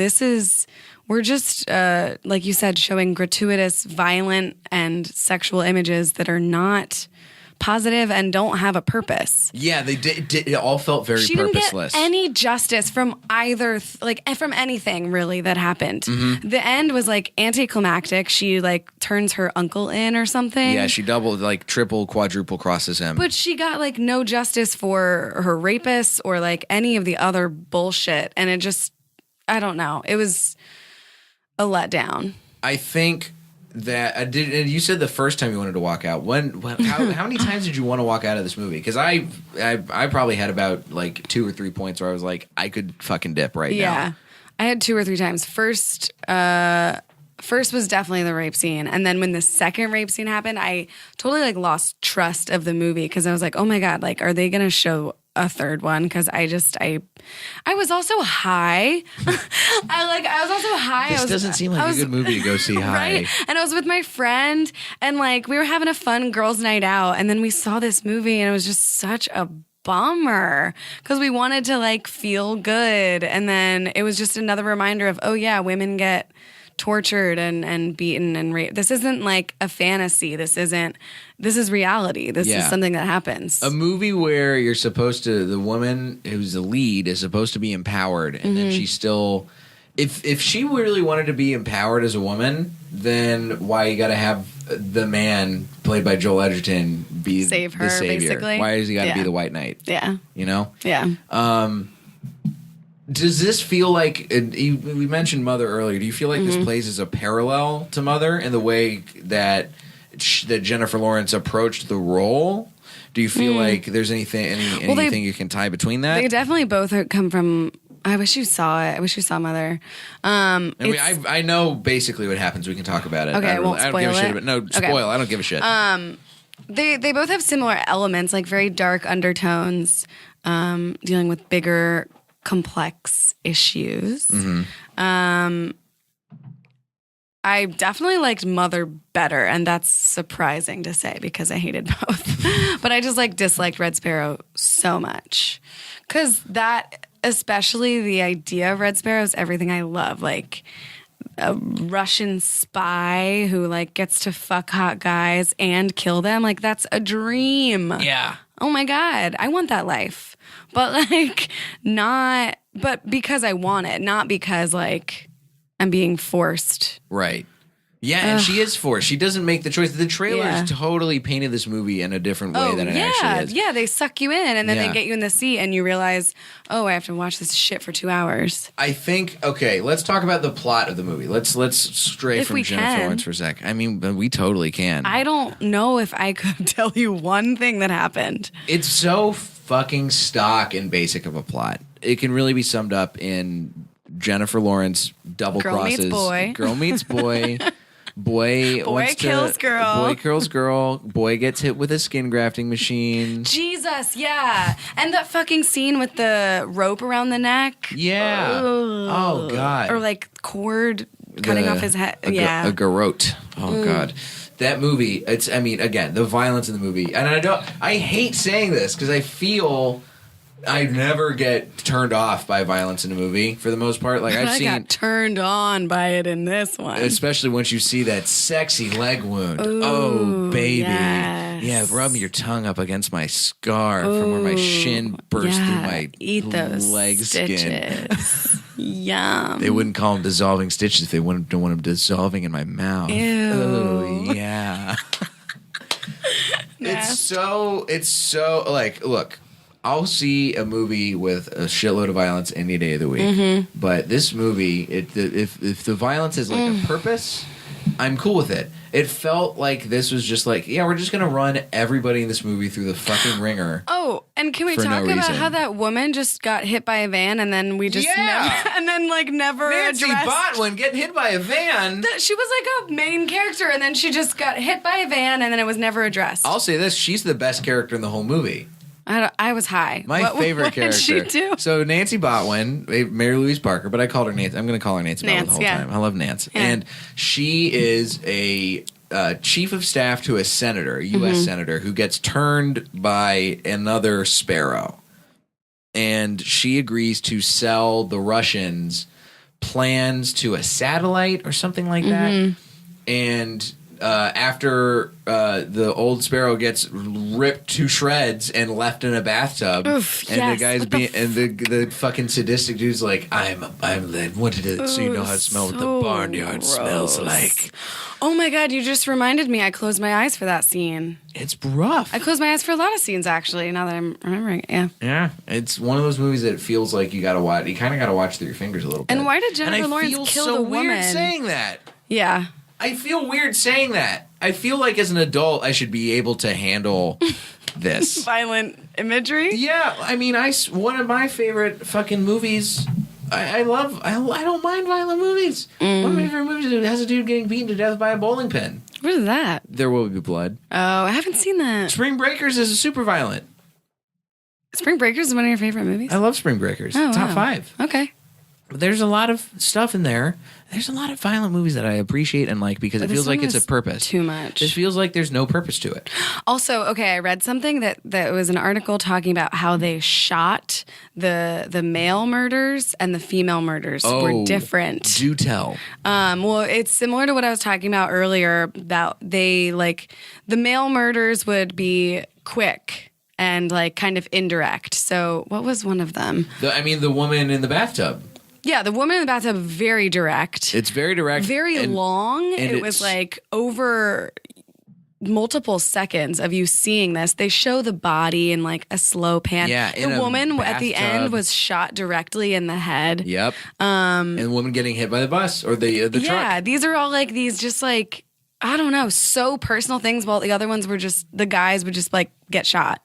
C: we're just, like you said, showing gratuitous, violent, and sexual images that are not positive and don't have a purpose.
B: Yeah, they did. It all felt very
C: she
B: purposeless.
C: Didn't get any justice from either, from anything really that happened. Mm-hmm. The end was like anticlimactic. She like turns her uncle in or something.
B: Yeah, she triple, quadruple crosses him.
C: But she got like no justice for her rapist or like any of the other bullshit. And it just, I don't know. It was a letdown.
B: I think that I did. And you said the first time you wanted to walk out. How many times did you want to walk out of this movie? Because I probably had about like 2 or 3 points where I was like, I could fucking dip right now.
C: Yeah, I had 2 or 3 times. First was definitely the rape scene, and then when the second rape scene happened, I totally like lost trust of the movie because I was like, oh my god, like are they gonna show a third one? Because I was also high. I was also high.
B: This doesn't seem like a good movie to go see high.
C: Right? And I was with my friend, and like we were having a fun girls' night out, and then we saw this movie, and it was just such a bummer because we wanted to like feel good, and then it was just another reminder of, oh yeah, women get tortured and beaten and raped. This isn't like a fantasy. This is reality. This is something that happens.
B: A movie where you're supposed to, the woman who's the lead is supposed to be empowered, and then she's still, if she really wanted to be empowered as a woman, then why you got to have the man played by Joel Edgerton be
C: save her,
B: the savior?
C: basically.
B: Why does he got to be the white knight?
C: Yeah.
B: Yeah. Does this feel like, we mentioned Mother earlier, do you feel like this plays as a parallel to Mother in the way that Jennifer Lawrence approached the role? Do you feel like there's anything you can tie between that?
C: They definitely both come from, I wish you saw it. I wish you saw Mother.
B: I know basically what happens. We can talk about it.
C: Okay, I won't spoil it.
B: Spoil. I don't give a shit.
C: They both have similar elements, like very dark undertones, dealing with bigger, complex issues. I definitely liked Mother better, and that's surprising to say because I hated both. But I just disliked Red Sparrow so much because that, especially the idea of Red Sparrow, is everything I love. Like a Russian spy who gets to fuck hot guys and kill them. Like that's a dream.
B: Yeah.
C: Oh my God, I want that life. But not, but because I want it, not because I'm being forced.
B: Right. Yeah, and she is forced. She doesn't make the choice. The trailers totally painted this movie in a different way than it actually is.
C: Yeah, they suck you in, and then they get you in the seat, and you realize, oh, I have to watch this shit for 2 hours.
B: I think, okay, let's talk about the plot of the movie. Let's stray from Jennifer Lawrence for a sec. I mean, we totally can.
C: I don't know if I could tell you one thing that happened.
B: It's so fucking stock and basic of a plot. It can really be summed up in Jennifer Lawrence double crosses.
C: Girl meets boy.
B: Boy
C: kills girl.
B: Boy kills girl. Boy gets hit with a skin grafting machine.
C: Jesus, yeah. And that fucking scene with the rope around the neck.
B: Yeah.
C: Ugh.
B: Oh God.
C: Or like cord cutting off his head.
B: A garrote. Oh God. That movie, again, the violence in the movie. And I hate saying this because I feel I never get turned off by violence in a movie for the most part. Like I
C: got turned on by it in this one.
B: Especially once you see that sexy leg wound.
C: Ooh,
B: oh, baby.
C: yes.
B: Yeah, rub your tongue up against my scar from where my shin burst through my
C: Eat those
B: leg skin.
C: stitches. Yum.
B: They wouldn't call them dissolving stitches if they don't want them dissolving in my mouth.
C: Ew.
B: Oh, yeah. It's so like, look, I'll see a movie with a shitload of violence any day of the week.
C: Mm-hmm.
B: But this movie, if the violence is like a purpose, I'm cool with it. It felt like this was just like, yeah, we're just going to run everybody in this movie through the fucking ringer.
C: Oh, and can we
B: For
C: talk
B: no
C: about
B: reason.
C: how that woman just got hit by a van and then we just never
B: Nancy
C: addressed...
B: Botwin getting hit by a van.
C: She was like a main character and then she just got hit by a van and then it was never addressed.
B: I'll say this, she's the best character in the whole movie.
C: I was high.
B: My favorite character.
C: What did she do?
B: So Nancy Botwin, Mary Louise Parker, but I called her Nancy. I'm going to call her Nancy Botwin the whole time. I love Nancy.
C: Yeah.
B: And she is a chief of staff to a senator, a U.S. senator, who gets turned by another Sparrow. And she agrees to sell the Russians plans to a satellite or something like that. And after the old Sparrow gets ripped to shreds and left in a bathtub,
C: Oof,
B: and
C: yes.
B: the guy's the fucking sadistic dude's like, I'm wanted it so you know how to smell what the barnyard smells like.
C: Oh my God, you just reminded me. I closed my eyes for that scene.
B: It's rough.
C: I closed my eyes for a lot of scenes, actually, now that I'm remembering it. Yeah.
B: Yeah, it's one of those movies that feels like you gotta watch. You kind of gotta watch through your fingers a little bit.
C: And why did Jennifer
B: and I
C: Lawrence
B: feel
C: kill
B: so
C: the
B: weird
C: woman?
B: saying that.
C: Yeah.
B: I feel weird saying that. I feel like as an adult, I should be able to handle this.
C: Violent imagery?
B: Yeah, I mean, one of my favorite fucking movies. I don't mind violent movies. One of my favorite movies has a dude getting beaten to death by a bowling pin.
C: What is that?
B: There Will Be Blood.
C: Oh, I haven't seen that.
B: Spring Breakers is super violent.
C: Spring Breakers is one of your favorite movies?
B: I love Spring Breakers.
C: Oh,
B: Top
C: wow.
B: 5.
C: Okay.
B: There's a lot of stuff in there. There's a lot of violent movies that I appreciate and like because it feels like it's a purpose.
C: Too much.
B: It feels like there's no purpose to it.
C: Also, okay, I read something that was an article talking about how they shot the male murders and the female murders were different.
B: Do tell.
C: Well, it's similar to what I was talking about earlier about the male murders would be quick and like kind of indirect. So what was one of them?
B: The woman in the bathtub.
C: Yeah, the woman in the bathtub, very direct.
B: It's very direct.
C: Very long.
B: and
C: It was like over multiple seconds of you seeing this. They show the body in like a slow pan.
B: Yeah, in
C: the
B: a
C: woman at the
B: bathtub.
C: end was shot directly in the head.
B: Yep. And the woman getting hit by the bus or the truck.
C: Yeah, these are all like these just like, I don't know, so personal things, while the other ones were just, the guys would just like get shot.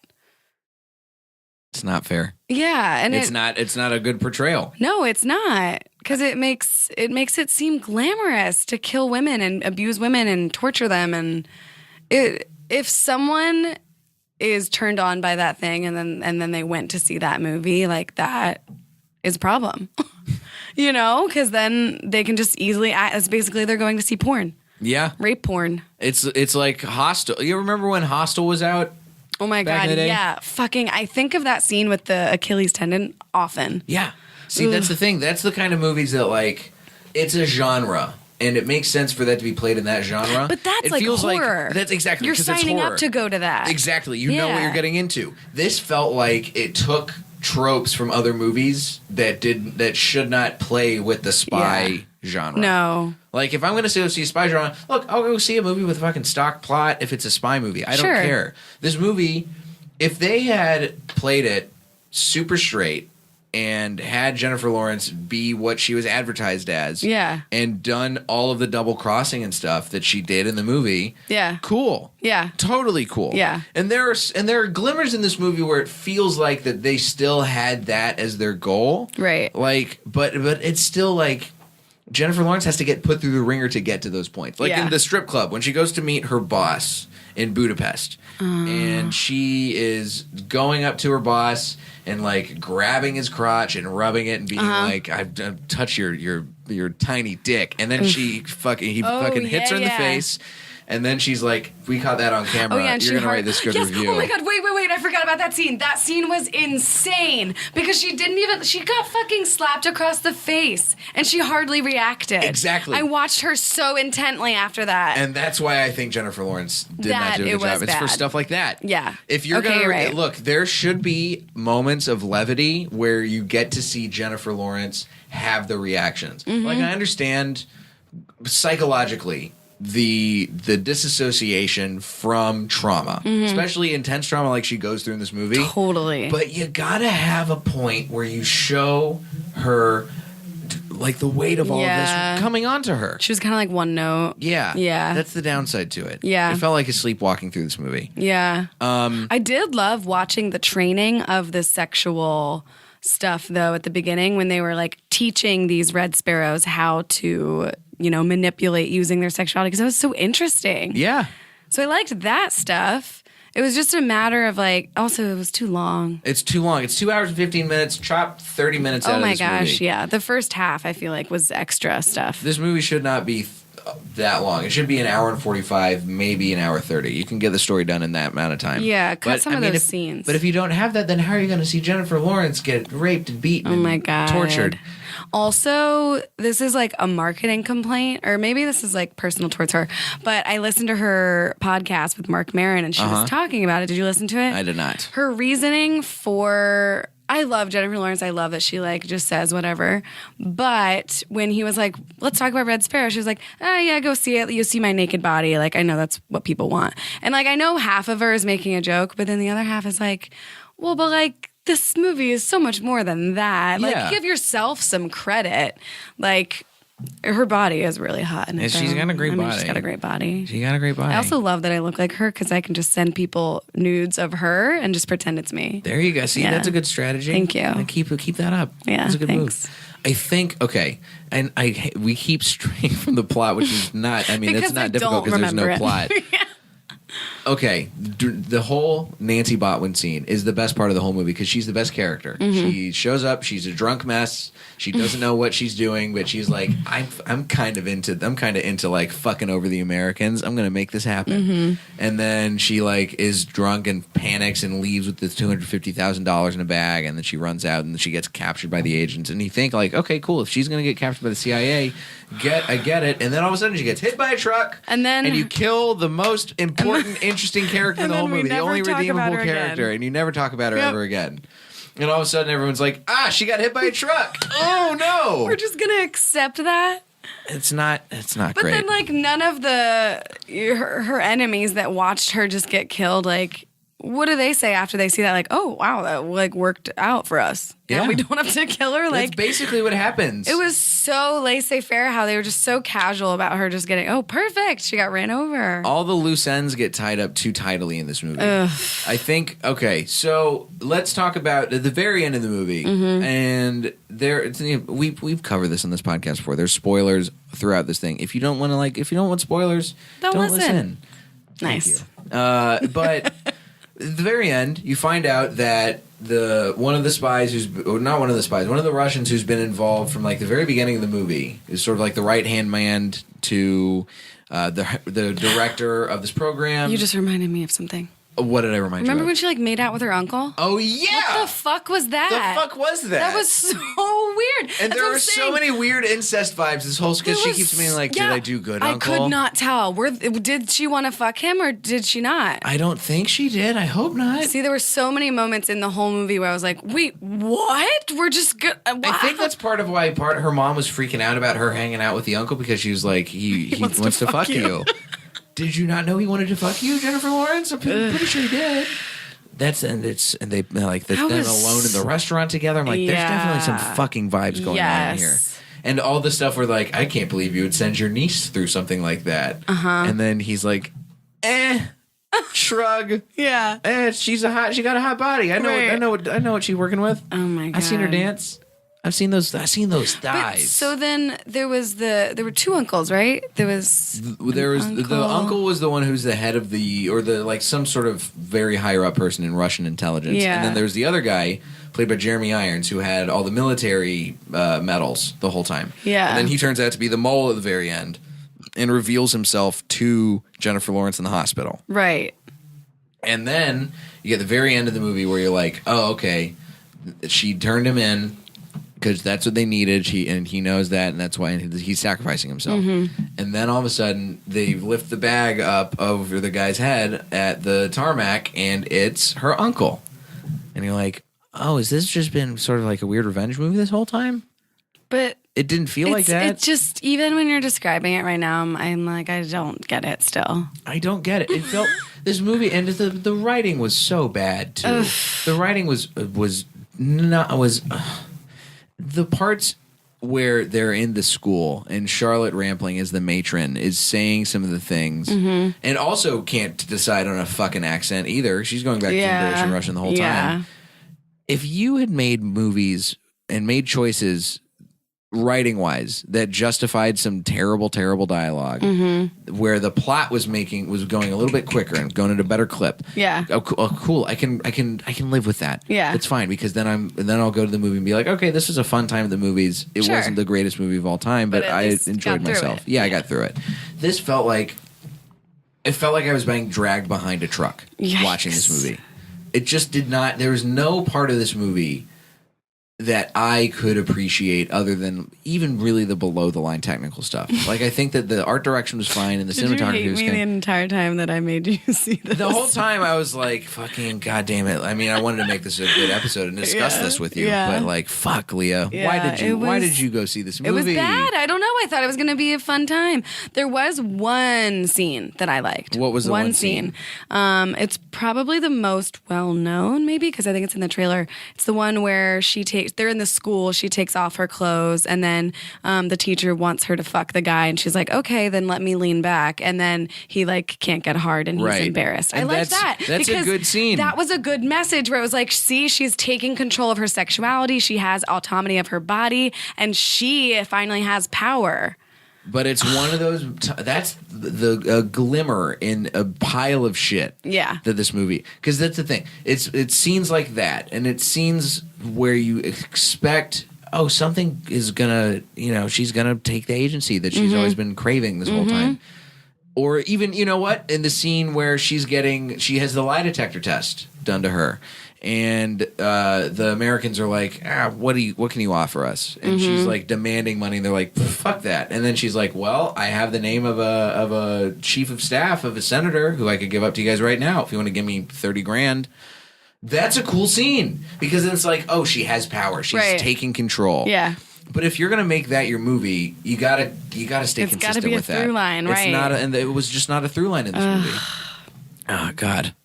B: It's not fair.
C: Yeah, and
B: It's not a good portrayal.
C: No, it's not, because it makes it seem glamorous to kill women and abuse women and torture them. And if someone is turned on by that thing and then they went to see that movie, like that is a problem, because then they can just easily. It's basically they're going to see porn.
B: Yeah,
C: rape porn.
B: It's like Hostel. You remember when Hostel was out?
C: Oh my
B: Back
C: God,
B: in the day?
C: yeah. Fucking, I think of that scene with the Achilles tendon often.
B: Yeah. See, that's the thing. That's the kind of movies that, like, it's a genre. And it makes sense for that to be played in that genre.
C: But that's
B: it
C: like
B: feels
C: horror.
B: That's exactly.
C: You're
B: 'cause it's
C: signing
B: horror.
C: up to go to that.
B: Exactly. You know what
C: Yeah.
B: you're getting into. This felt like it took tropes from other movies that should not play with the spy genre.
C: No.
B: Like, if I'm going to go see a spy genre, look, I'll go see a movie with a fucking stock plot if it's a spy movie. I don't
C: Sure.
B: care. This movie, if they had played it super straight and had Jennifer Lawrence be what she was advertised as, and done all of the double crossing and stuff that she did in the movie, cool, totally cool, And there are glimmers in this movie where it feels like that they still had that as their goal,
C: right?
B: Like, but it's still like Jennifer Lawrence has to get put through the ringer to get to those points. Like
C: Yeah.
B: in the strip club, when she goes to meet her boss in Budapest, and she is going up to her boss and like grabbing his crotch and rubbing it and being like, "I've touched your tiny dick," and then he fucking hits her in the face. And then she's like, we caught that on camera.
C: and
B: You're going to write this good review.
C: Oh my God, wait. I forgot about that scene. That scene was insane because she got fucking slapped across the face and she hardly reacted.
B: Exactly.
C: I watched her so intently after that.
B: And that's why I think Jennifer Lawrence did not do a good job. It's for stuff like that.
C: Yeah.
B: If you're
C: Okay,
B: going
C: you're
B: to
C: right.
B: look, there should be moments of levity where you get to see Jennifer Lawrence have the reactions.
C: Mm-hmm.
B: Like I understand psychologically the disassociation from trauma, especially intense trauma like she goes through in this movie.
C: Totally.
B: But you gotta have a point where you show her like the weight of all of this coming onto her.
C: She was kind of like one note.
B: Yeah.
C: Yeah.
B: That's the downside to it.
C: Yeah.
B: I felt like a sleepwalking through this movie.
C: Yeah. I did love watching the training of the sexual stuff, though, at the beginning when they were like teaching these Red Sparrows how to, manipulate using their sexuality because it was so interesting.
B: Yeah.
C: So I liked that stuff. It was just a matter of like, also it was too long.
B: It's too long. It's 2 hours and 15 minutes. Chop 30 minutes out
C: Oh
B: of
C: my
B: this
C: gosh,
B: movie.
C: yeah. The first half I feel like was extra stuff.
B: This movie should not be that long. It should be an hour and 45, maybe an hour 30. You can get the story done in that amount of time.
C: Yeah, cut some of those scenes.
B: But if you don't have that, then how are you going to see Jennifer Lawrence get raped and beaten
C: Oh my
B: and
C: God.
B: tortured?
C: Also, this is like a marketing complaint, or maybe this is like personal towards her, but I listened to her podcast with Mark Maron and she was talking about it. Did you listen to it?
B: I did not.
C: Her reasoning for, I love Jennifer Lawrence. I love that she like just says whatever. But when he was like, let's talk about Red Sparrow, she was like, oh yeah, go see it. You'll see my naked body. Like, I know that's what people want. And like, I know half of her is making a joke, but then the other half is like, well, but like, this movie is so much more than that. Like,
B: Yeah.
C: give yourself some credit. Like, her body is really hot. In it,
B: She's
C: though.
B: got a great body.
C: She's got a great body.
B: She got a great body.
C: I also love that I look like her because I can just send people nudes of her and just pretend it's me.
B: There you go. See,
C: Yeah.
B: that's a good strategy.
C: Thank you.
B: And keep that up.
C: Yeah,
B: That's a good
C: thanks.
B: move. I think, okay, and we keep straying from the plot, which is not, I mean,
C: Because
B: it's not
C: I
B: difficult
C: don't
B: because there's no
C: remember it.
B: plot. Okay, the whole Nancy Botwin scene is the best part of the whole movie because she's the best character. She shows up, she's a drunk mess. She doesn't know what she's doing, but she's like, I'm kind of into like fucking over the Americans. I'm gonna make this happen. And then she like is drunk and panics and leaves with the $250,000 in a bag, and then she runs out and she gets captured by the agents. And you think like, okay, cool, if she's gonna get captured by the CIA, I get it. And then all of a sudden she gets hit by a truck,
C: And then-
B: you kill the most important, interesting character in
C: And
B: the whole
C: then we
B: movie, the
C: never
B: only
C: talk about
B: redeemable
C: her
B: character,
C: again.
B: and you never talk about her
C: Yep.
B: ever again. And all of a sudden everyone's like, she got hit by a truck. Oh no.
C: We're just going to accept that.
B: It's not
C: But
B: great.
C: then, like, none of her enemies that watched her just get killed, like, what do they say after they see that? Like, oh, wow, that, like, worked out for us.
B: Yeah.
C: We don't have to kill her.
B: That's
C: Like,
B: basically what happens.
C: it was so laissez-faire how they were just so casual about her just getting, oh, perfect, she got ran over.
B: all the loose ends get tied up too tidily in this movie. I think, okay, so let's talk about at the very end of the movie. And we've covered this on this podcast before. There's spoilers throughout this thing. If you don't want spoilers,
C: Don't listen.
B: Thank
C: Nice.
B: you. But at the very end, you find out that one of the Russians who's been involved from like the very beginning of the movie is sort of like the right hand man to the director of this program.
C: You just reminded me of something.
B: What did I remind
C: Remember
B: you
C: when
B: of?
C: she, like, made out with her uncle?
B: Oh yeah.
C: What the fuck was that?
B: The fuck was that?
C: That was so weird.
B: And
C: That's
B: there
C: what I'm
B: are so
C: saying.
B: many weird incest vibes. This whole because she keeps being like, "Did I do good, Uncle?"
C: I could not tell. Did she want to fuck him or did she not?
B: I don't think she did. I hope not.
C: See, there were so many moments in the whole movie where I was like, "Wait, what? We're just good."
B: I think that's part of why her mom was freaking out about her hanging out with the uncle because she was like, he wants to fuck you. Did you not know he wanted to fuck you, Jennifer Lawrence? I'm pretty sure he did. They're alone in the restaurant together. I'm like, there's definitely some fucking vibes going on here. And all the stuff where like, I can't believe you would send your niece through something like that. And then he's like, shrug.
C: Yeah.
B: She got a hot body. I know
C: Right.
B: what she's working with.
C: Oh my god.
B: I seen her dance. I've seen those thighs.
C: But, so then there were two uncles, right?
B: The uncle was the one who's the head of some sort of very higher up person in Russian intelligence.
C: Yeah.
B: And then there's the other guy played by Jeremy Irons who had all the military medals the whole time.
C: Yeah.
B: And then he turns out to be the mole at the very end and reveals himself to Jennifer Lawrence in the hospital.
C: Right.
B: And then you get the very end of the movie where you're like, oh, okay, she turned him in because that's what they needed. He knows that, and that's why he's sacrificing himself. Mm-hmm. And then all of a sudden, they lift the bag up over the guy's head at the tarmac, and it's her uncle. And you're like, oh, has this just been sort of like a weird revenge movie this whole time?
C: But
B: it didn't feel like that.
C: It just, even when you're describing it right now, I'm like, I don't get it still.
B: I don't get it. It felt this movie, and the writing was so bad too. The writing was the parts where they're in the school and Charlotte Rampling as the matron is saying some of the things and also can't decide on a fucking accent either. She's going back to British and Russian the whole time. If you had made movies and made choices writing wise that justified some terrible dialogue where the plot was going a little bit quicker and going at a better clip. Cool. I can live with that. It's fine because then I'll go to the movie and be like, okay, this was a fun time at the movies. It wasn't the greatest movie of all time, but I enjoyed myself. I got through it. This felt like I was being dragged behind a truck watching this movie. It just did not. There was no part of this movie that I could appreciate other than even really the below the line technical stuff. Like I think that the art direction was fine and the cinematography was
C: Did you hate me the entire time that I made you see this?
B: The whole time I was like, fucking goddamn it. I mean, I wanted to make this a good episode and discuss this with you, but like, fuck, Leah. Why did you go see this movie?
C: It was bad. I don't know. I thought it was going to be a fun time. There was one scene that I liked.
B: What was the one scene?
C: It's probably the most well known, maybe, because I think it's in the trailer. It's the one where they're in the school, she takes off her clothes, and then the teacher wants her to fuck the guy, and she's like, okay, then let me lean back, and then he like can't get hard and he's embarrassed.
B: And
C: I like that.
B: That's a good scene.
C: That was a good message where it was like, see, she's taking control of her sexuality, she has autonomy of her body, and she finally has power.
B: But it's one of those. That's the glimmer in a pile of shit. That this movie, because that's the thing. It's scenes like that, and it's scenes where you expect, oh, something is gonna, she's gonna take the agency that she's always been craving this whole time. Or even, you know what? In the scene where she has the lie detector test done to her. And the Americans are like, what can you offer us? And she's like demanding money. And they're like, fuck that. And then she's like, well, I have the name of a chief of staff of a senator who I could give up to you guys right now if you want to give me $30,000. That's a cool scene because it's like, oh, she has power. She's taking control. Yeah. But if you're gonna make that your movie, you gotta stay consistent with that. It's gotta be a through line, right? It's not, and it was just not a through line in this movie. Oh God.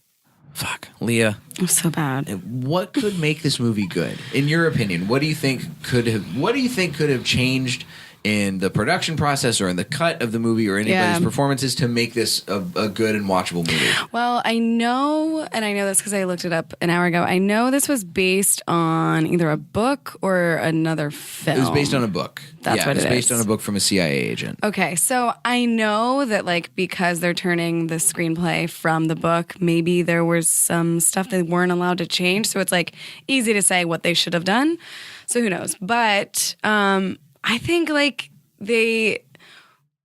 B: Fuck, Leah.
C: I'm so bad.
B: What could make this movie good, in your opinion? What do you think could have changed in the production process or in the cut of the movie or anybody's performances to make this a good and watchable movie?
C: Well, I know this because I looked it up an hour ago. I know this was based on either a book or another film.
B: It was based on a book.
C: That's what it is.
B: It's based on a book from a CIA agent.
C: Okay, so I know that because they're turning the screenplay from the book, maybe there was some stuff they weren't allowed to change. So it's easy to say what they should have done. So who knows? But I think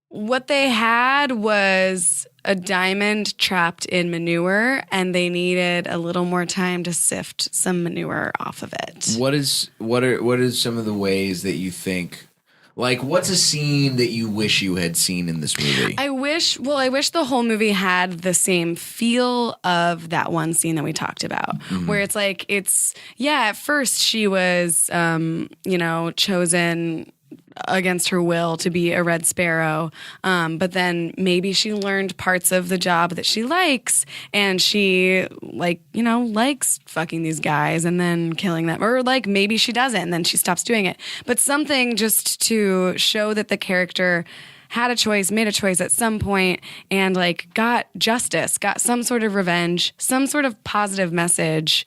C: what they had was a diamond trapped in manure, and they needed a little more time to sift some manure off of it.
B: What are some of the ways that you think? What's a scene that you wish you had seen in this movie?
C: I wish the whole movie had the same feel of that one scene that we talked about, where it's at first she was, chosen against her will to be a Red Sparrow, but then maybe she learned parts of the job that she likes, and she likes fucking these guys and then killing them, or maybe she doesn't and then she stops doing it, but something just to show that the character had a choice, made a choice at some point, and got justice, got some sort of revenge, some sort of positive message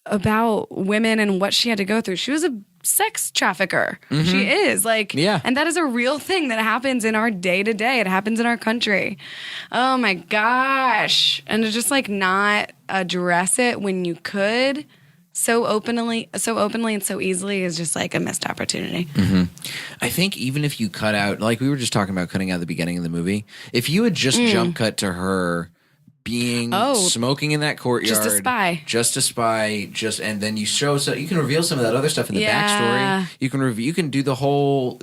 C: about women and what she had to go through. She was a sex trafficker. She is like,
B: Yeah.
C: and that is a real thing that happens in our day to day. It happens in our country. Oh my gosh. And to just like not address it when you could so openly and so easily is just like a missed opportunity.
B: I think even if you cut out, like we were just talking about cutting out the beginning of the movie, if you had just jump cut to her being smoking in that courtyard, just a spy, and then you show, so you can reveal some of that other stuff in the backstory. You can do the whole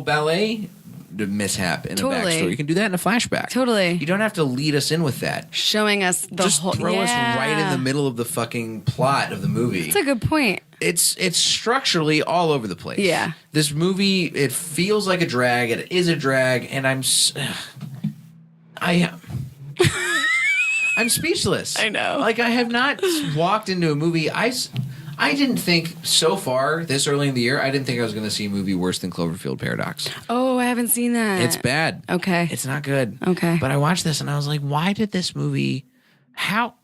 B: ballet mishap in a backstory. You can do that in a flashback.
C: Totally.
B: You don't have to lead us in with that.
C: Showing us the
B: Just
C: whole.
B: throw us right in the middle of the fucking plot of the movie.
C: That's a good point.
B: It's structurally all over the place.
C: Yeah.
B: This movie, it feels like a drag. It is a drag, and I'm speechless.
C: I know.
B: Like, I have not walked into a movie. I didn't think so far this early in the year. I didn't think I was going to see a movie worse than Cloverfield Paradox.
C: Oh, I haven't seen that.
B: It's bad.
C: Okay.
B: It's not good.
C: Okay.
B: But I watched this and I was like, why did this movie? How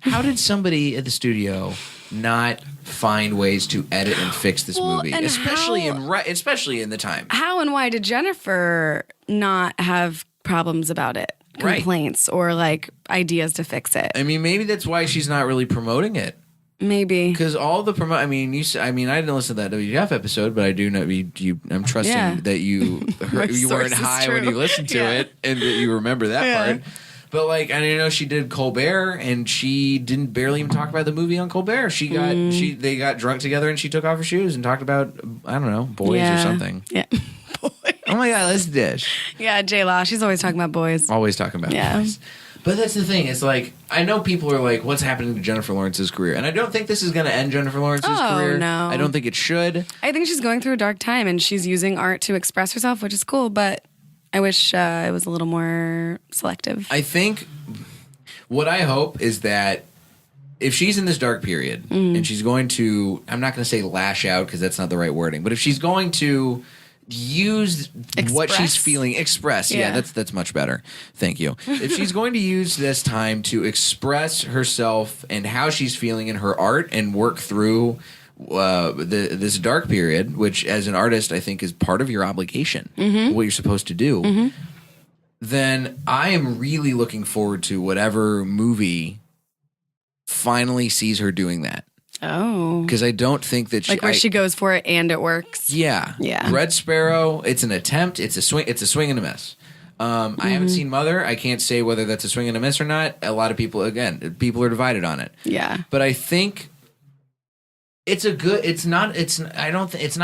B: did somebody at the studio not find ways to edit and fix this movie,
C: and
B: especially in the time?
C: How and why did Jennifer not have problems about it? Complaints or like ideas to fix it?
B: I mean, maybe that's why she's not really promoting it.
C: Maybe
B: because all the I didn't listen to that WTF episode, but I do know I'm trusting that you weren't high when you listened to it and that you remember that part. But like, I know she did Colbert, and she didn't barely even talk about the movie on Colbert. They got drunk together, and she took off her shoes and talked about, I don't know, boys or something.
C: Yeah. Boys.
B: Oh my God, let's dish.
C: Yeah, J-Law. She's always talking about boys.
B: Always talking about boys. But that's the thing. It's like, I know people are like, what's happening to Jennifer Lawrence's career? And I don't think this is going to end Jennifer Lawrence's career.
C: No.
B: I don't think it should.
C: I think she's going through a dark time, and she's using art to express herself, which is cool, but I wish it was a little more selective.
B: I think what I hope is that if she's in this dark period and she's going to, I'm not going to say lash out because that's not the right wording, but if she's going to use what she's feeling, express. Yeah, that's much better. Thank you. If she's going to use this time to express herself and how she's feeling in her art and work through this dark period, which as an artist I think is part of your obligation, what you're supposed to do, then I am really looking forward to whatever movie finally sees her doing that. Oh. Because I don't think that
C: where she goes for it and it works.
B: Yeah.
C: Yeah.
B: Red Sparrow, it's an attempt, it's a swing and a miss. I haven't seen Mother. I can't say whether that's a swing and a miss or not. A lot of people are divided on it.
C: Yeah.
B: But I think it's not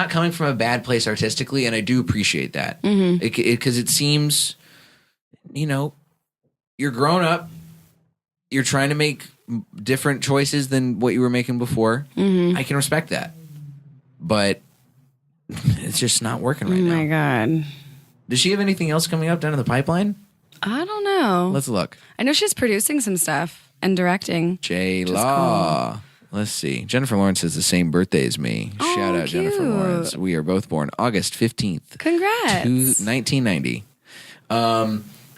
B: coming from a bad place artistically, and I do appreciate that. Because it seems, you're grown up, you're trying to make different choices than what you were making before. I can respect that. But it's just not working right now.
C: Oh my God.
B: Does she have anything else coming up down in the pipeline?
C: I don't know.
B: Let's look.
C: I know she's producing some stuff and directing.
B: J-Law. Cool. Let's see. Jennifer Lawrence has the same birthday as me.
C: Oh,
B: shout out
C: cute.
B: Jennifer Lawrence. We are both born August 15th.
C: Congrats.
B: 1990.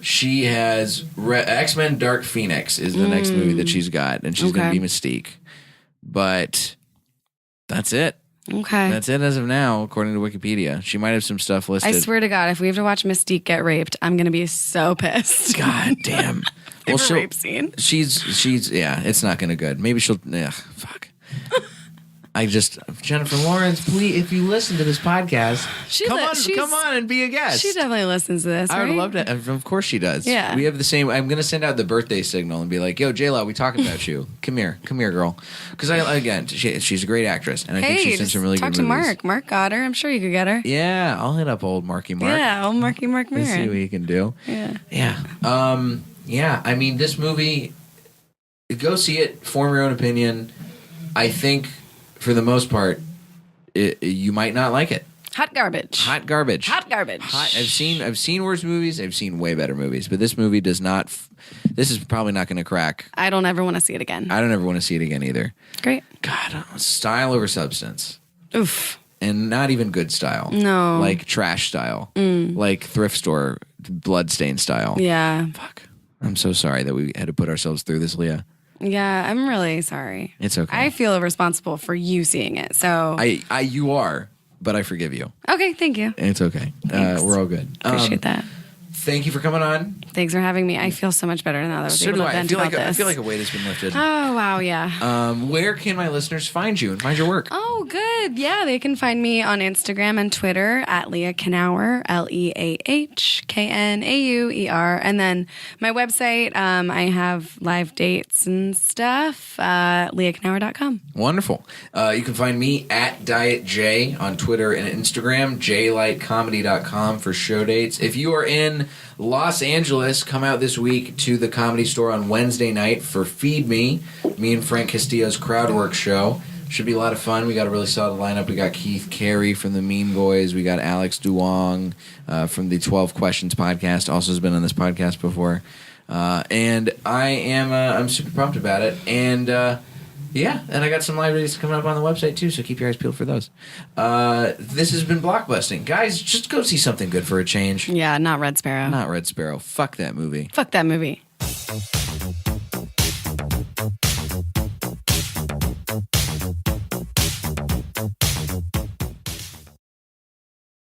B: She has X-Men Dark Phoenix is the next movie that she's got, and she's going to be Mystique. But that's it.
C: Okay.
B: That's it as of now, according to Wikipedia. She might have some stuff listed.
C: I swear to God, if we have to watch Mystique get raped, I'm going to be so pissed.
B: God damn.
C: Well, rape scene.
B: She's it's not going to good. Maybe she'll, fuck. Jennifer Lawrence, please, if you listen to this podcast, come on and be a guest.
C: She definitely listens to this,
B: I would
C: right?
B: love to. Of course she does.
C: Yeah.
B: We have the same. I'm going to send out the birthday signal and be like, yo, J-Lo, we talking about you. Come here, girl. Because she's a great actress, and I think she's in some really good movies.
C: Talk to Mark. Mark got her. I'm sure you could get her.
B: Yeah, I'll hit up old Marky Mark.
C: Yeah, old Marky Mark Maron.
B: Let's see what he can do.
C: Yeah.
B: Yeah. Yeah, I mean, this movie, go see it, form your own opinion. I think, for the most part, you might not like it.
C: Hot garbage.
B: I've seen worse movies. I've seen way better movies, but this movie does not. This is probably not going to crack.
C: I don't ever want to see it again.
B: I don't ever want to see it again either.
C: Great.
B: God, style over substance.
C: Oof.
B: And not even good style.
C: No.
B: Like trash style. Like thrift store bloodstain style.
C: Yeah.
B: Fuck. I'm so sorry that we had to put ourselves through this, Leah.
C: Yeah, I'm really sorry.
B: It's okay.
C: I feel responsible for you seeing it. So
B: You are, but I forgive you.
C: okay, thank you.
B: It's okay. We're all good.
C: Appreciate that.
B: Thank you for coming on.
C: Thanks for having me. I feel so much better now that I was able to vent about this.
B: I feel like a weight has been lifted.
C: Oh, wow, yeah.
B: Where can my listeners find you and find your work?
C: Oh, good. Yeah, they can find me on Instagram and Twitter at Leah Knauer, LeahKnauer. And then my website, I have live dates and stuff, leahknauer.com.
B: Wonderful. You can find me at Diet J on Twitter and Instagram, jlightcomedy.com for show dates. If you are in Los Angeles, come out this week to the Comedy Store on Wednesday night for Feed Me and Frank Castillo's Crowdwork show. Should be a lot of fun. We got a really solid lineup. We got Keith Carey from the Mean Boys. We got Alex Duong from the 12 Questions podcast. Also has been on this podcast before. And I'm super pumped about it. And yeah, and I got some live videos coming up on the website too, so keep your eyes peeled for those. This has been Blockbusting. Guys, just go see something good for a change.
C: Yeah, not Red Sparrow.
B: Not Red Sparrow. Fuck that movie.
C: Fuck that movie.